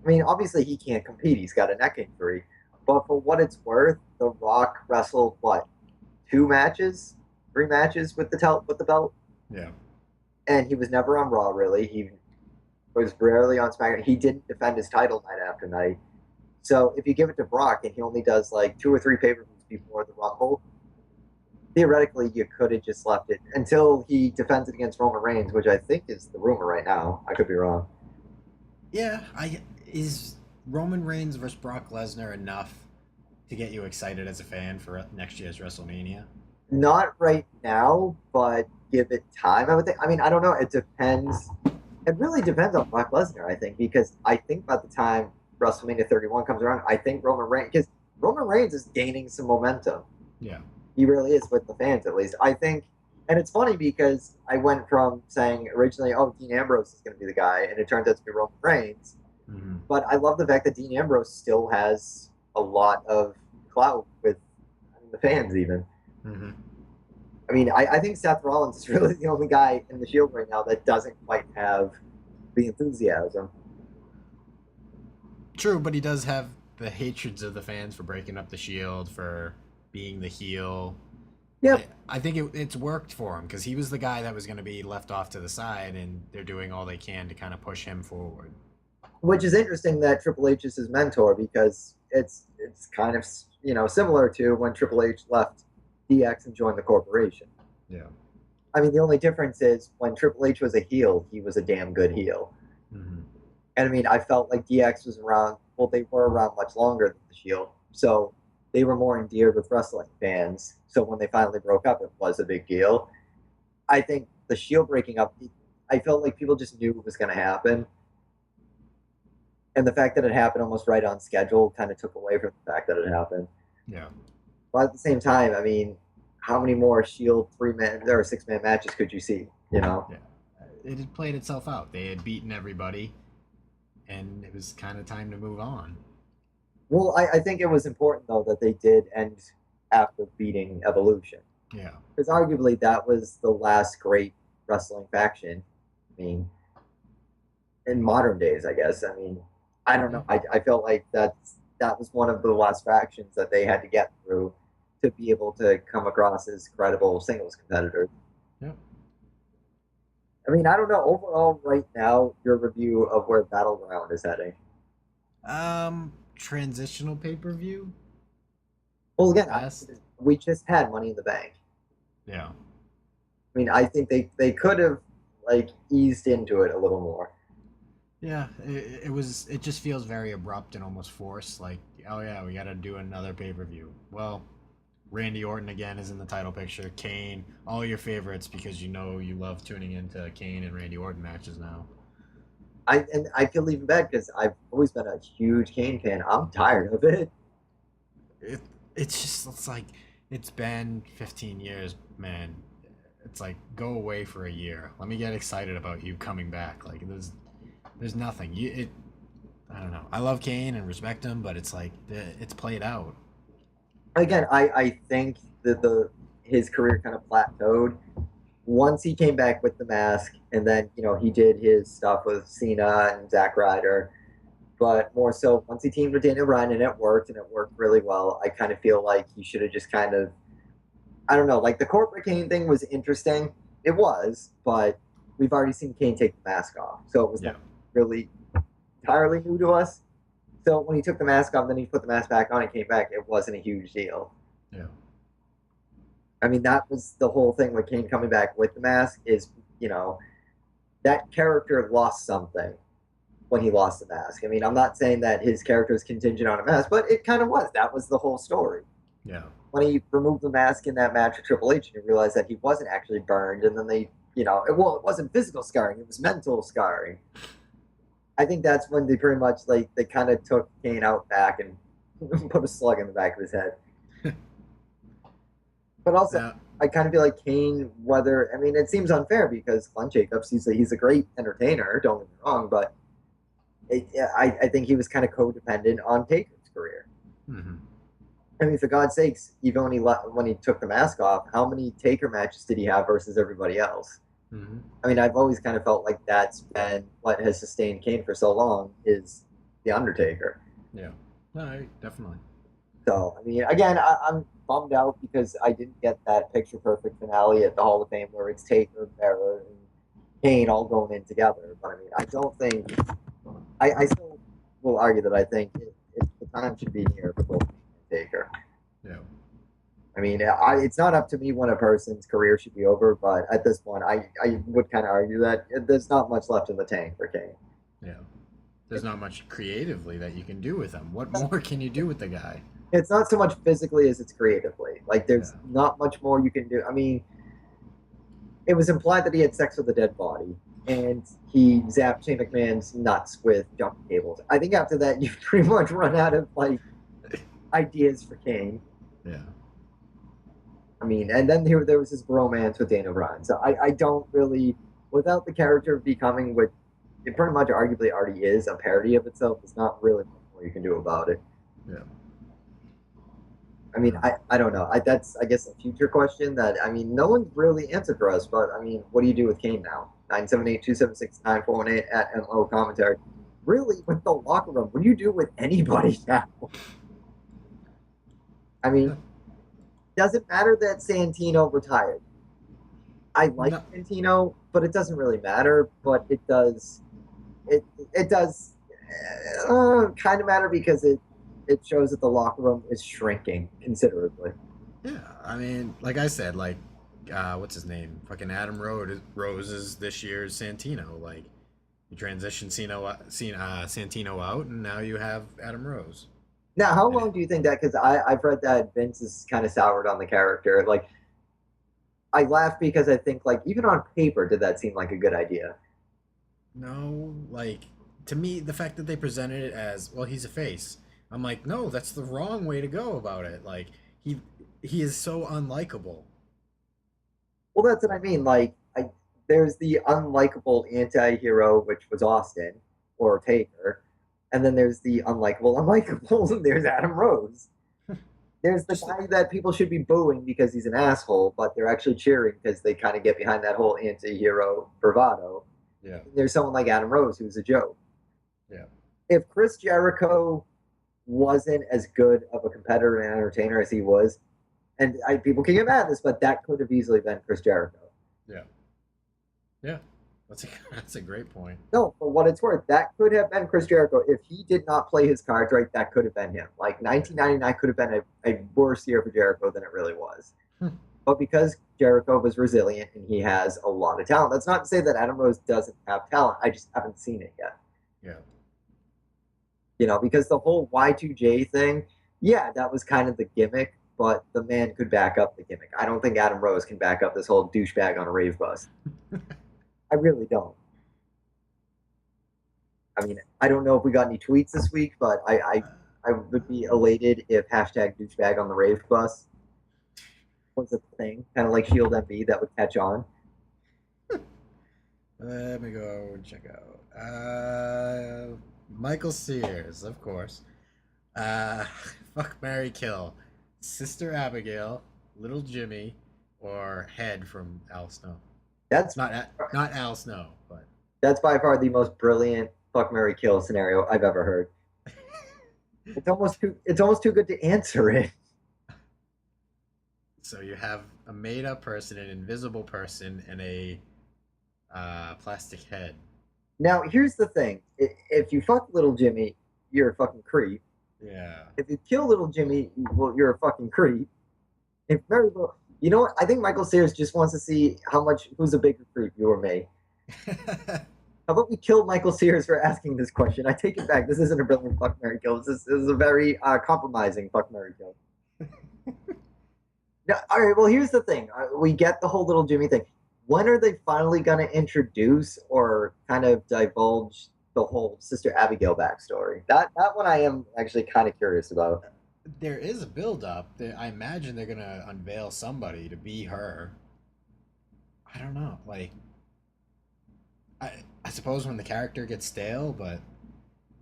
I mean, obviously he can't compete. He's got a neck injury. But for what it's worth, The Rock wrestled, what, 3 matches with the belt? Yeah. And he was never on Raw, really. He was rarely on SmackDown. He didn't defend his title night after night. So if you give it to Brock and he only does like 2 or 3 pay-per-views before the Rumble, theoretically you could have just left it until he defends it against Roman Reigns, which I think is the rumor right now. I could be wrong. Yeah, is Roman Reigns versus Brock Lesnar enough to get you excited as a fan for next year's WrestleMania? Not right now, but give it time, I would think. I mean, I don't know. It depends. It really depends on Brock Lesnar, I think, because I think by the time WrestleMania 31 comes around, I think Roman Reigns is gaining some momentum. Yeah. He really is, with the fans at least. I think, and it's funny because I went from saying originally, oh, Dean Ambrose is going to be the guy, and it turns out to be Roman Reigns. Mm-hmm. But I love the fact that Dean Ambrose still has a lot of clout with the fans, even. Mm-hmm. I mean, I think Seth Rollins is really the only guy in the Shield right now that doesn't quite have the enthusiasm. True, but he does have the hatreds of the fans for breaking up the Shield, for being the heel. Yeah, I think it's worked for him because he was the guy that was going to be left off to the side, and they're doing all they can to kind of push him forward. which is interesting that Triple H is his mentor, because it's kind of, similar to when Triple H left DX and joined the corporation. Yeah. I mean, the only difference is when Triple H was a heel, he was a damn good heel. Mm-hmm. And I mean, I felt like DX was around, well, they were around much longer than the Shield. So they were more endeared with wrestling fans. So when they finally broke up, it was a big deal. I think the Shield breaking up, I felt like people just knew it was going to happen. And the fact that it happened almost right on schedule kind of took away from the fact that it happened. Yeah. But at the same time, I mean, how many more Shield 3-man or 6-man matches could you see? Yeah. It had played itself out. They had beaten everybody, and it was kind of time to move on. Well, I think it was important, though, that they did end after beating Evolution. Yeah. Because arguably that was the last great wrestling faction. I mean, in modern days, I guess. I mean, I don't know. I felt like that was one of the last factions that they had to get through to be able to come across as credible singles competitors. Yeah. I mean, I don't know. Overall, right now, your review of where Battleground is heading. Transitional pay-per-view? Well, again, we just had Money in the Bank. Yeah. I mean, I think they could have, eased into it a little more. Yeah, it just feels very abrupt and almost forced. Like, oh yeah, we got to do another pay-per-view. Well, Randy Orton again is in the title picture. Kane, all your favorites, because you love tuning into Kane and Randy Orton matches now. I feel even bad because I've always been a huge Kane fan. I'm tired of it. It's like it's been 15 years, man. It's like, go away for a year. Let me get excited about you coming back. Like there's nothing. I don't know. I love Kane and respect him, but it's like it's played out. Again, I think that his career kind of plateaued once he came back with the mask, and then he did his stuff with Cena and Zack Ryder. But more so, once he teamed with Daniel Bryan and it worked really well, I kind of feel like he should have just kind of, I don't know, like the corporate Kane thing was interesting. It was, but we've already seen Kane take the mask off, so it was not really entirely new to us. So when he took the mask off, then he put the mask back on and came back, it wasn't a huge deal. Yeah. I mean, that was the whole thing with Kane coming back with the mask is, that character lost something when he lost the mask. I mean, I'm not saying that his character is contingent on a mask, but it kind of was. That was the whole story. Yeah. When he removed the mask in that match with Triple H, and he realized that he wasn't actually burned, and then they, it wasn't physical scarring, it was mental scarring. I think that's when they pretty much like they kind of took Kane out back and put a slug in the back of his head. But also, Now, I kind of feel like Kane, whether I mean, it seems unfair because Glenn Jacobs, he's a great entertainer. Don't get me wrong, but I think he was kind of codependent on Taker's career. mhm. I mean, for God's sakes, even when he took the mask off, how many Taker matches did he have versus everybody else? Mm-hmm. I mean, I've always kind of felt like that's been what has sustained Kane for so long is the Undertaker. Yeah, no, definitely. So, I mean, again, I'm bummed out because I didn't get that picture perfect finale at the Hall of Fame where it's Taker, Bearer, and Kane all going in together. But I mean, I don't think I still will argue that I think the time should be near for both Taker. Yeah. I mean, it's not up to me when a person's career should be over, but at this point, I would kind of argue that there's not much left in the tank for Kane. Yeah. There's not much creatively that you can do with him. What more can you do with the guy? It's not so much physically as it's creatively. Like, there's not much more you can do. I mean, it was implied that he had sex with a dead body, and he zapped Shane McMahon's nuts with jumping cables. I think after that, you've pretty much run out of, like, ideas for Kane. Yeah. I mean, and then there was his bromance with Daniel Bryan. So I don't really, without the character becoming what it pretty much arguably already is, a parody of itself, there's not really much more you can do about it. Yeah. I mean, I don't know. That's, I guess, a future question that, I mean, no one's really answered for us, but, I mean, what do you do with Kane now? 978-276-9418 at MO Commentary. Really, with the locker room, what do you do with anybody now? I mean, does it matter that Santino retired? I like Santino, but it doesn't really matter. But it does, it does kind of matter because it shows that the locker room is shrinking considerably. Yeah, I mean, like I said, like what's his name? Fucking Adam Rose is this year's Santino. Like you transition Santino out, and now you have Adam Rose. Now, how long do you think that? Because I've read that Vince is kind of soured on the character. Like, I laugh because I think, like, even on paper, did that seem like a good idea? No, like to me, the fact that they presented it as, well, he's a face. I'm like, no, that's the wrong way to go about it. Like he is so unlikable. Well, that's what I mean. Like, there's the unlikable anti-hero, which was Austin or Taker, and then there's the unlikable, and there's Adam Rose. There's the guy that people should be booing because he's an asshole, but they're actually cheering because they kind of get behind that whole anti-hero bravado. Yeah. There's someone like Adam Rose who's a joke. Yeah. If Chris Jericho wasn't as good of a competitor and entertainer as he was, and people can get mad at this, but that could have easily been Chris Jericho. Yeah. Yeah. That's a great point. No, for what it's worth, that could have been Chris Jericho. If he did not play his cards right, that could have been him. Like, 1999 could have been a worse year for Jericho than it really was. But because Jericho was resilient and he has a lot of talent, that's not to say that Adam Rose doesn't have talent. I just haven't seen it yet. Yeah. You know, because the whole Y2J thing, yeah, that was kind of the gimmick, but the man could back up the gimmick. I don't think Adam Rose can back up this whole douchebag on a rave bus. I really don't. I mean, I don't know if we got any tweets this week, but I would be elated if hashtag douchebag on the rave bus was a thing, kind of like Shield MB that would catch on. Let me go check out. Michael Sears, of course. Fuck, marry, kill. Sister Abigail, Little Jimmy, or Head from Al Snow. That's not Al Snow, but that's by far the most brilliant fuck, marry, kill scenario I've ever heard. It's almost too good to answer it. So you have a made-up person, an invisible person, and a plastic head. Now, here's the thing. If you fuck Little Jimmy, you're a fucking creep. Yeah. If you kill Little Jimmy, well, you're a fucking creep. If Mary Little... You know what? I think Michael Sears just wants to see who's a bigger creep, you or me. How about we kill Michael Sears for asking this question? I take it back. This isn't a brilliant fuck, marry, kill. This is a very compromising fuck, marry, kill. Now, all right, well, here's the thing. We get the whole Little Jimmy thing. When are they finally going to introduce or kind of divulge the whole Sister Abigail backstory. That one I am actually kind of curious about. There is a build up. I imagine they're gonna unveil somebody to be her. I don't know. Like, I suppose when the character gets stale, but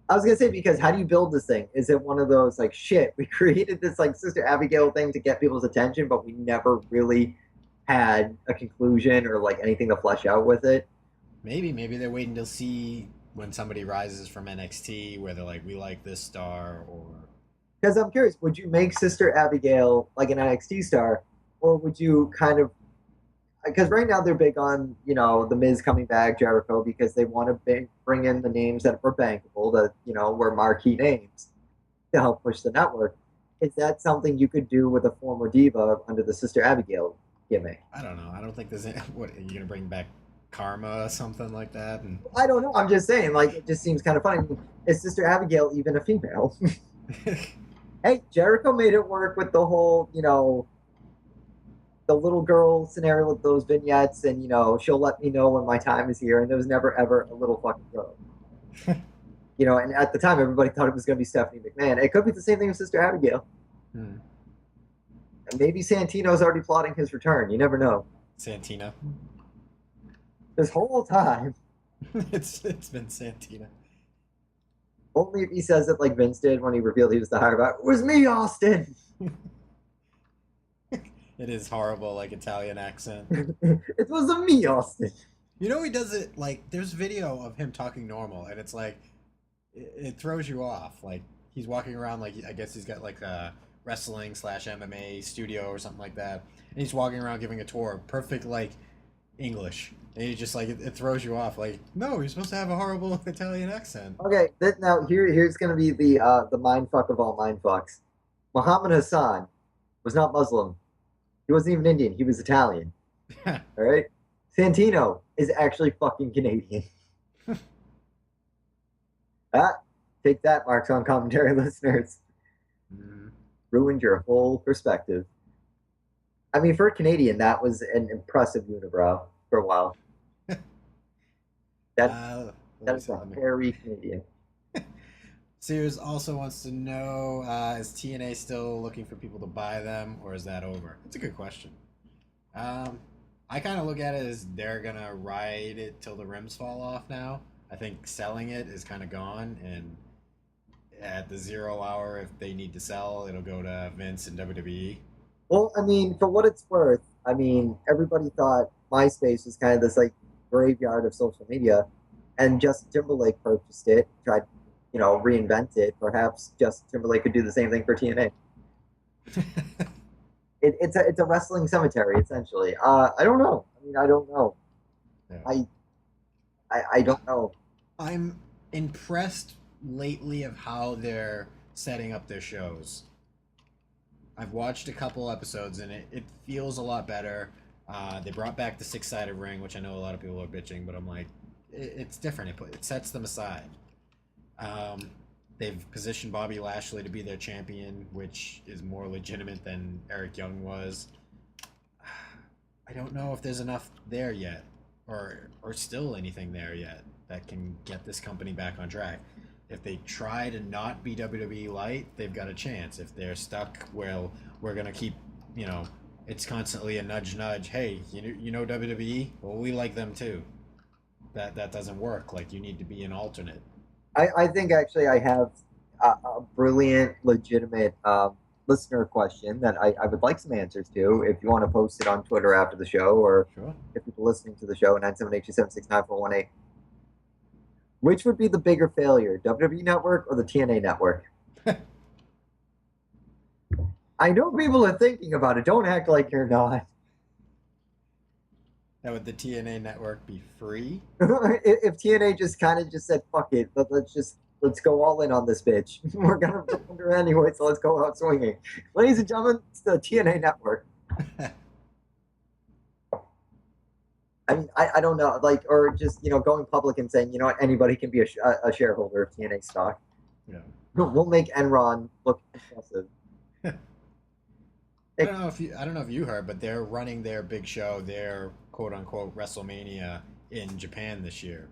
I was gonna say, because how do you build this thing? Is it one of those like, shit, we created this like Sister Abigail thing to get people's attention, but we never really had a conclusion or like anything to flesh out with it? maybe they're waiting to see when somebody rises from NXT where they're like, we like this star, or Because I'm curious, would you make Sister Abigail like an NXT star, or would you kind of, because right now they're big on, the Miz coming back, Jericho, because they want to bring in the names that were bankable, that were marquee names to help push the network. Is that something you could do with a former diva under the Sister Abigail gimmick? I don't know. I don't think there's any, what, are you gonna bring back Karma or something like that? And I don't know. I'm just saying, like, it just seems kind of funny. Is Sister Abigail even a female? Hey, Jericho made it work with the whole, the little girl scenario with those vignettes, and she'll let me know when my time is here, and there was never ever a little fucking girl. And at the time everybody thought it was going to be Stephanie McMahon. It could be the same thing with Sister Abigail. And maybe Santino's already plotting his return. You never know. Santina. This whole time. it's been Santina. Only if he says it like Vince did when he revealed he was the higher back. It was me, Austin. It is horrible, like Italian accent. It was a me, Austin. He does it like, there's video of him talking normal, and it's like, it throws you off. Like, he's walking around like, I guess he's got like a wrestling / MMA studio or something like that, and he's walking around giving a tour, perfect like English, and he just like, it throws you off. Like, no, you're supposed to have a horrible Italian accent. Okay, now here's going to be the mindfuck of all mindfucks. Muhammad Hassan was not Muslim. He wasn't even Indian. He was Italian. All right? Santino is actually fucking Canadian. Take that, Marks on Commentary listeners. Ruined your whole perspective. I mean, for a Canadian, that was an impressive unibrow for a while. That is a very Canadian. Sears also wants to know, is TNA still looking for people to buy them, or is that over? It's a good question. I kind of look at it as they're going to ride it till the rims fall off now. I think selling it is kind of gone, and at the 0 hour, if they need to sell, it'll go to Vince and WWE. Well, I mean, for what it's worth, I mean, everybody thought MySpace was kind of this, like, graveyard of social media, and Justin Timberlake purchased it, tried reinvent it. Perhaps Justin Timberlake could do the same thing for TNA. It's a wrestling cemetery, essentially. I don't know. I mean, I don't know. Yeah. I don't know. I'm impressed lately of how they're setting up their shows. I've watched a couple episodes, and it feels a lot better. They brought back the 6-sided ring, which I know a lot of people are bitching, but I'm like, it's different. It sets them aside. They've positioned Bobby Lashley to be their champion, which is more legitimate than Eric Young was. I don't know if there's enough there yet, or still anything there yet that can get this company back on track. If they try to not be WWE light, they've got a chance. If they're stuck, well, we're gonna keep, it's constantly a nudge. Hey, you know WWE? Well, we like them too. That doesn't work. Like, you need to be an alternate. I think actually I have a brilliant, legitimate listener question that I would like some answers to. If you want to post it on Twitter after the show, or sure. If people listening to the show, 978-276-9418. Which would be the bigger failure, WWE Network or the TNA Network? I know people are thinking about it. Don't act like you're not. Now, would the TNA Network be free? If TNA just said, fuck it, let's go all in on this bitch. We're going to under anyway, so let's go out swinging. Ladies and gentlemen, it's the TNA Network. I mean, I don't know, like, or just, going public and saying, anybody can be a shareholder of TNA stock. Yeah. We'll make Enron look impressive. I don't know if you heard, but they're running their big show, their quote unquote WrestleMania in Japan this year.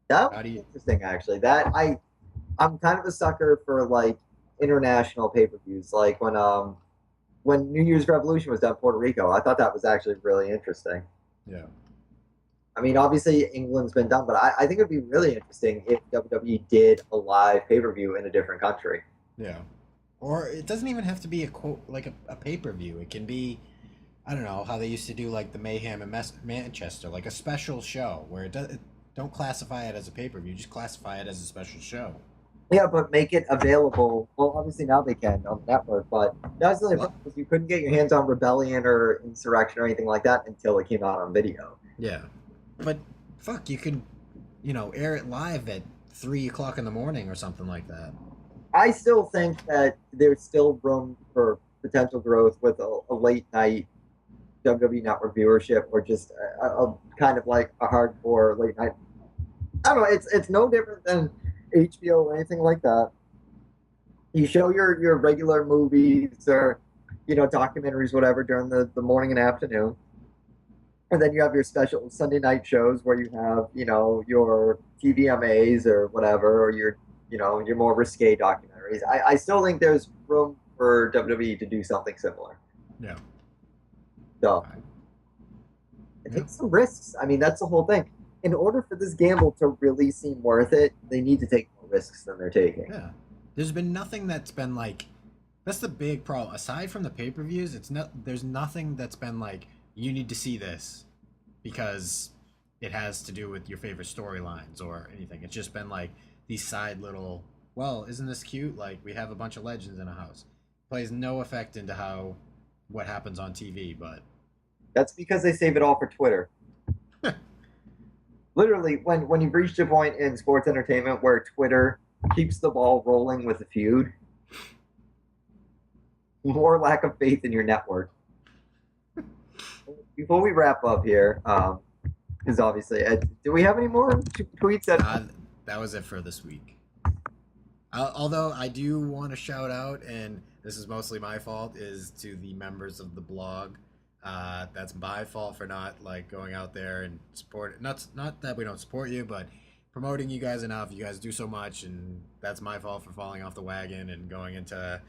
That How was do you? interesting, actually. I'm kind of a sucker for like international pay-per-views, like when New Year's Revolution was done in Puerto Rico. I thought that was actually really interesting. Yeah. I mean, obviously England's been done, but I think it'd be really interesting if WWE did a live pay-per-view in a different country. Yeah. Or it doesn't even have to be a quote like a pay-per-view. It can be, I don't know how they used to do like the Mayhem in Manchester, like a special show where don't classify it as a pay-per-view, just classify it as a special show. Yeah, but make it available. Well, obviously now they can on the network, but that's the only problem is you couldn't get your hands on Rebellion or Insurrection or anything like that until it came out on video. Yeah. But fuck, you could, air it live at 3 o'clock in the morning or something like that. I still think that there's still room for potential growth with a late night WWE Network viewership, or just a kind of like a hardcore late night. I don't know. It's no different than HBO or anything like that. You show your regular movies or documentaries, whatever, during the morning and afternoon, and then you have your special Sunday night shows where you have your TVMAs or whatever, or your more risque documentaries. I still think there's room for WWE to do something similar. Yeah. So it takes some risks. I mean, that's the whole thing. In order for this gamble to really seem worth it, they need to take more risks than they're taking. Yeah. There's been nothing that's been like, that's the big problem. Aside from the pay-per-views, there's nothing that's been like, you need to see this because it has to do with your favorite storylines or anything. It's just been like these side little, well, isn't this cute? Like, we have a bunch of legends in a house. Plays no effect into what happens on TV, but that's because they save it all for Twitter. Literally, when you've reached a point in sports entertainment where Twitter keeps the ball rolling with a feud, more lack of faith in your network. Before we wrap up here, because obviously, do we have any more tweets? That was it for this week. Although I do want to shout out, and this is mostly my fault, is to the members of the blog. That's my fault for not like going out there and support. Not that we don't support you, but promoting you guys enough. You guys do so much, and that's my fault for falling off the wagon and going into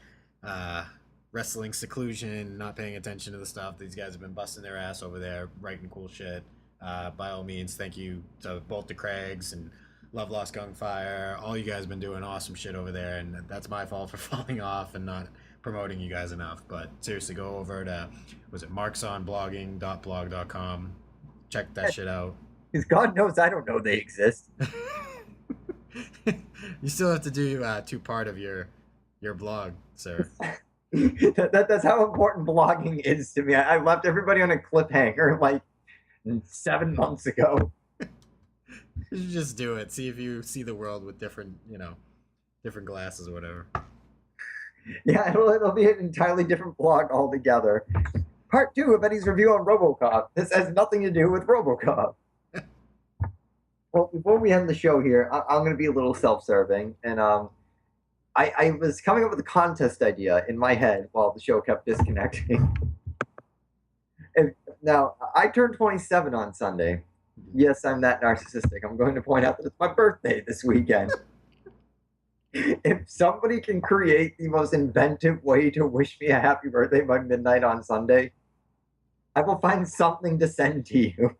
wrestling seclusion, not paying attention to the stuff. These guys have been busting their ass over there, writing cool shit. By all means, thank you to both the Craigs and Love Lost Gunfire. All you guys have been doing awesome shit over there, and that's my fault for falling off and not promoting you guys enough. But seriously, go over to, was it marksonblogging.blog.com. Check that shit out. Because God knows I don't know they exist. You still have to do part of your blog, sir. That's how important blogging is to me. I left everybody on a cliffhanger like 7 months ago. You should just do it. See if you see the world with different glasses or whatever. Yeah, it'll be an entirely different blog altogether. Part 2 of Eddie's review on RoboCop. This has nothing to do with RoboCop. Well, before we end the show here, I'm going to be a little self-serving, and I was coming up with a contest idea in my head while the show kept disconnecting. Now, I turned 27 on Sunday. Yes, I'm that narcissistic. I'm going to point out that it's my birthday this weekend. If somebody can create the most inventive way to wish me a happy birthday by midnight on Sunday, I will find something to send to you.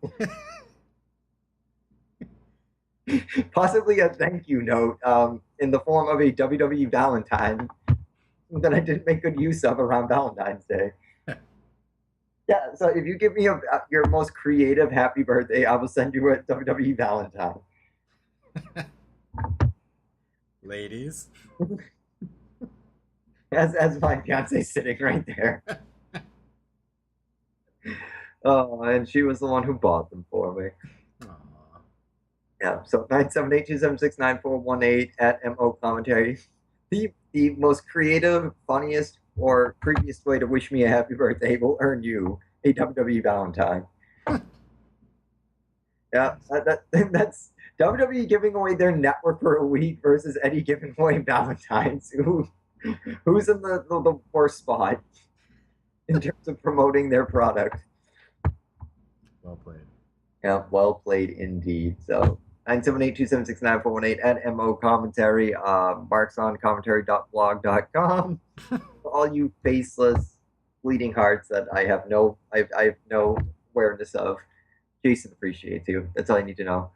Possibly a thank you note in the form of a WWE Valentine that I didn't make good use of around Valentine's Day. Yeah, so if you give me your most creative happy birthday, I will send you a WWE Valentine. Ladies. As my fiance sitting right there. Oh, and she was the one who bought them for me. Aww. Yeah, so 978-276-9418 at MO Commentary. The most creative, funniest, or creepiest way to wish me a happy birthday will earn you a WWE Valentine. Yeah, that's WWE giving away their network for a week versus Eddie giving away Valentines. Who's in the worst spot in terms of promoting their product? Well played. Yeah, well played indeed. So 978-276-9418 at MO Commentary, marksOnCommentary.blog.com. For all you faceless, bleeding hearts that I have no awareness of, Jason appreciates you. That's all you need to know.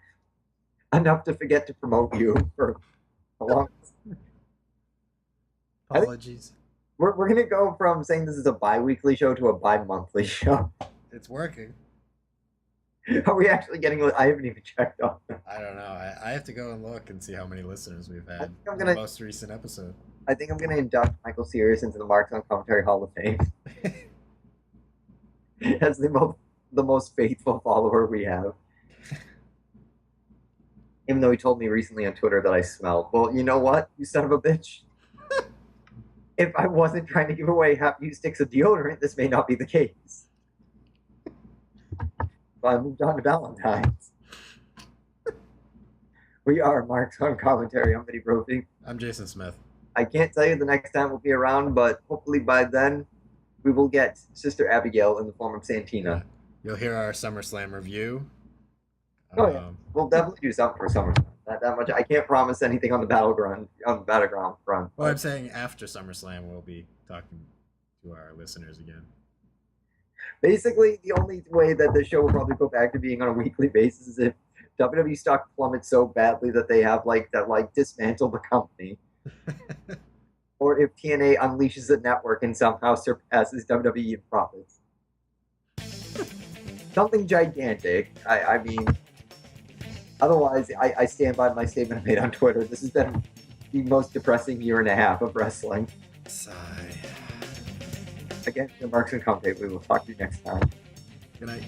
Enough to forget to promote you for a long time. Apologies. We're going to go from saying this is a bi-weekly show to a bi-monthly show. It's working. Are we actually getting... I haven't even checked on that. I don't know. I have to go and look and see how many listeners we've had I'm in gonna- the most recent episode. I think I'm going to induct Michael Sirius into the Marks on Commentary Hall of Fame. As the most faithful follower we have. Even though he told me recently on Twitter that I smelled. Well, you know what, you son of a bitch? If I wasn't trying to give away half-used sticks of deodorant, this may not be the case. So I moved on to Valentine's. We are Marks on Commentary. I'm Eddie Brophy. I'm Jason Smith. I can't tell you the next time we'll be around, but hopefully by then we will get Sister Abigail in the form of Santina. You'll hear our SummerSlam review. Oh, yeah. We'll definitely do something for SummerSlam. Not that much. I can't promise anything on the battleground front. Well, I'm saying after SummerSlam, we'll be talking to our listeners again. Basically, the only way that the show will probably go back to being on a weekly basis is if WWE stock plummets so badly that they have dismantle the company, or if TNA unleashes the network and somehow surpasses WWE in profits. Something gigantic. I mean. Otherwise, I stand by my statement I made on Twitter. This has been the most depressing year and a half of wrestling. Sigh. Again, the Marks and Commentary. We will talk to you next time. Good night.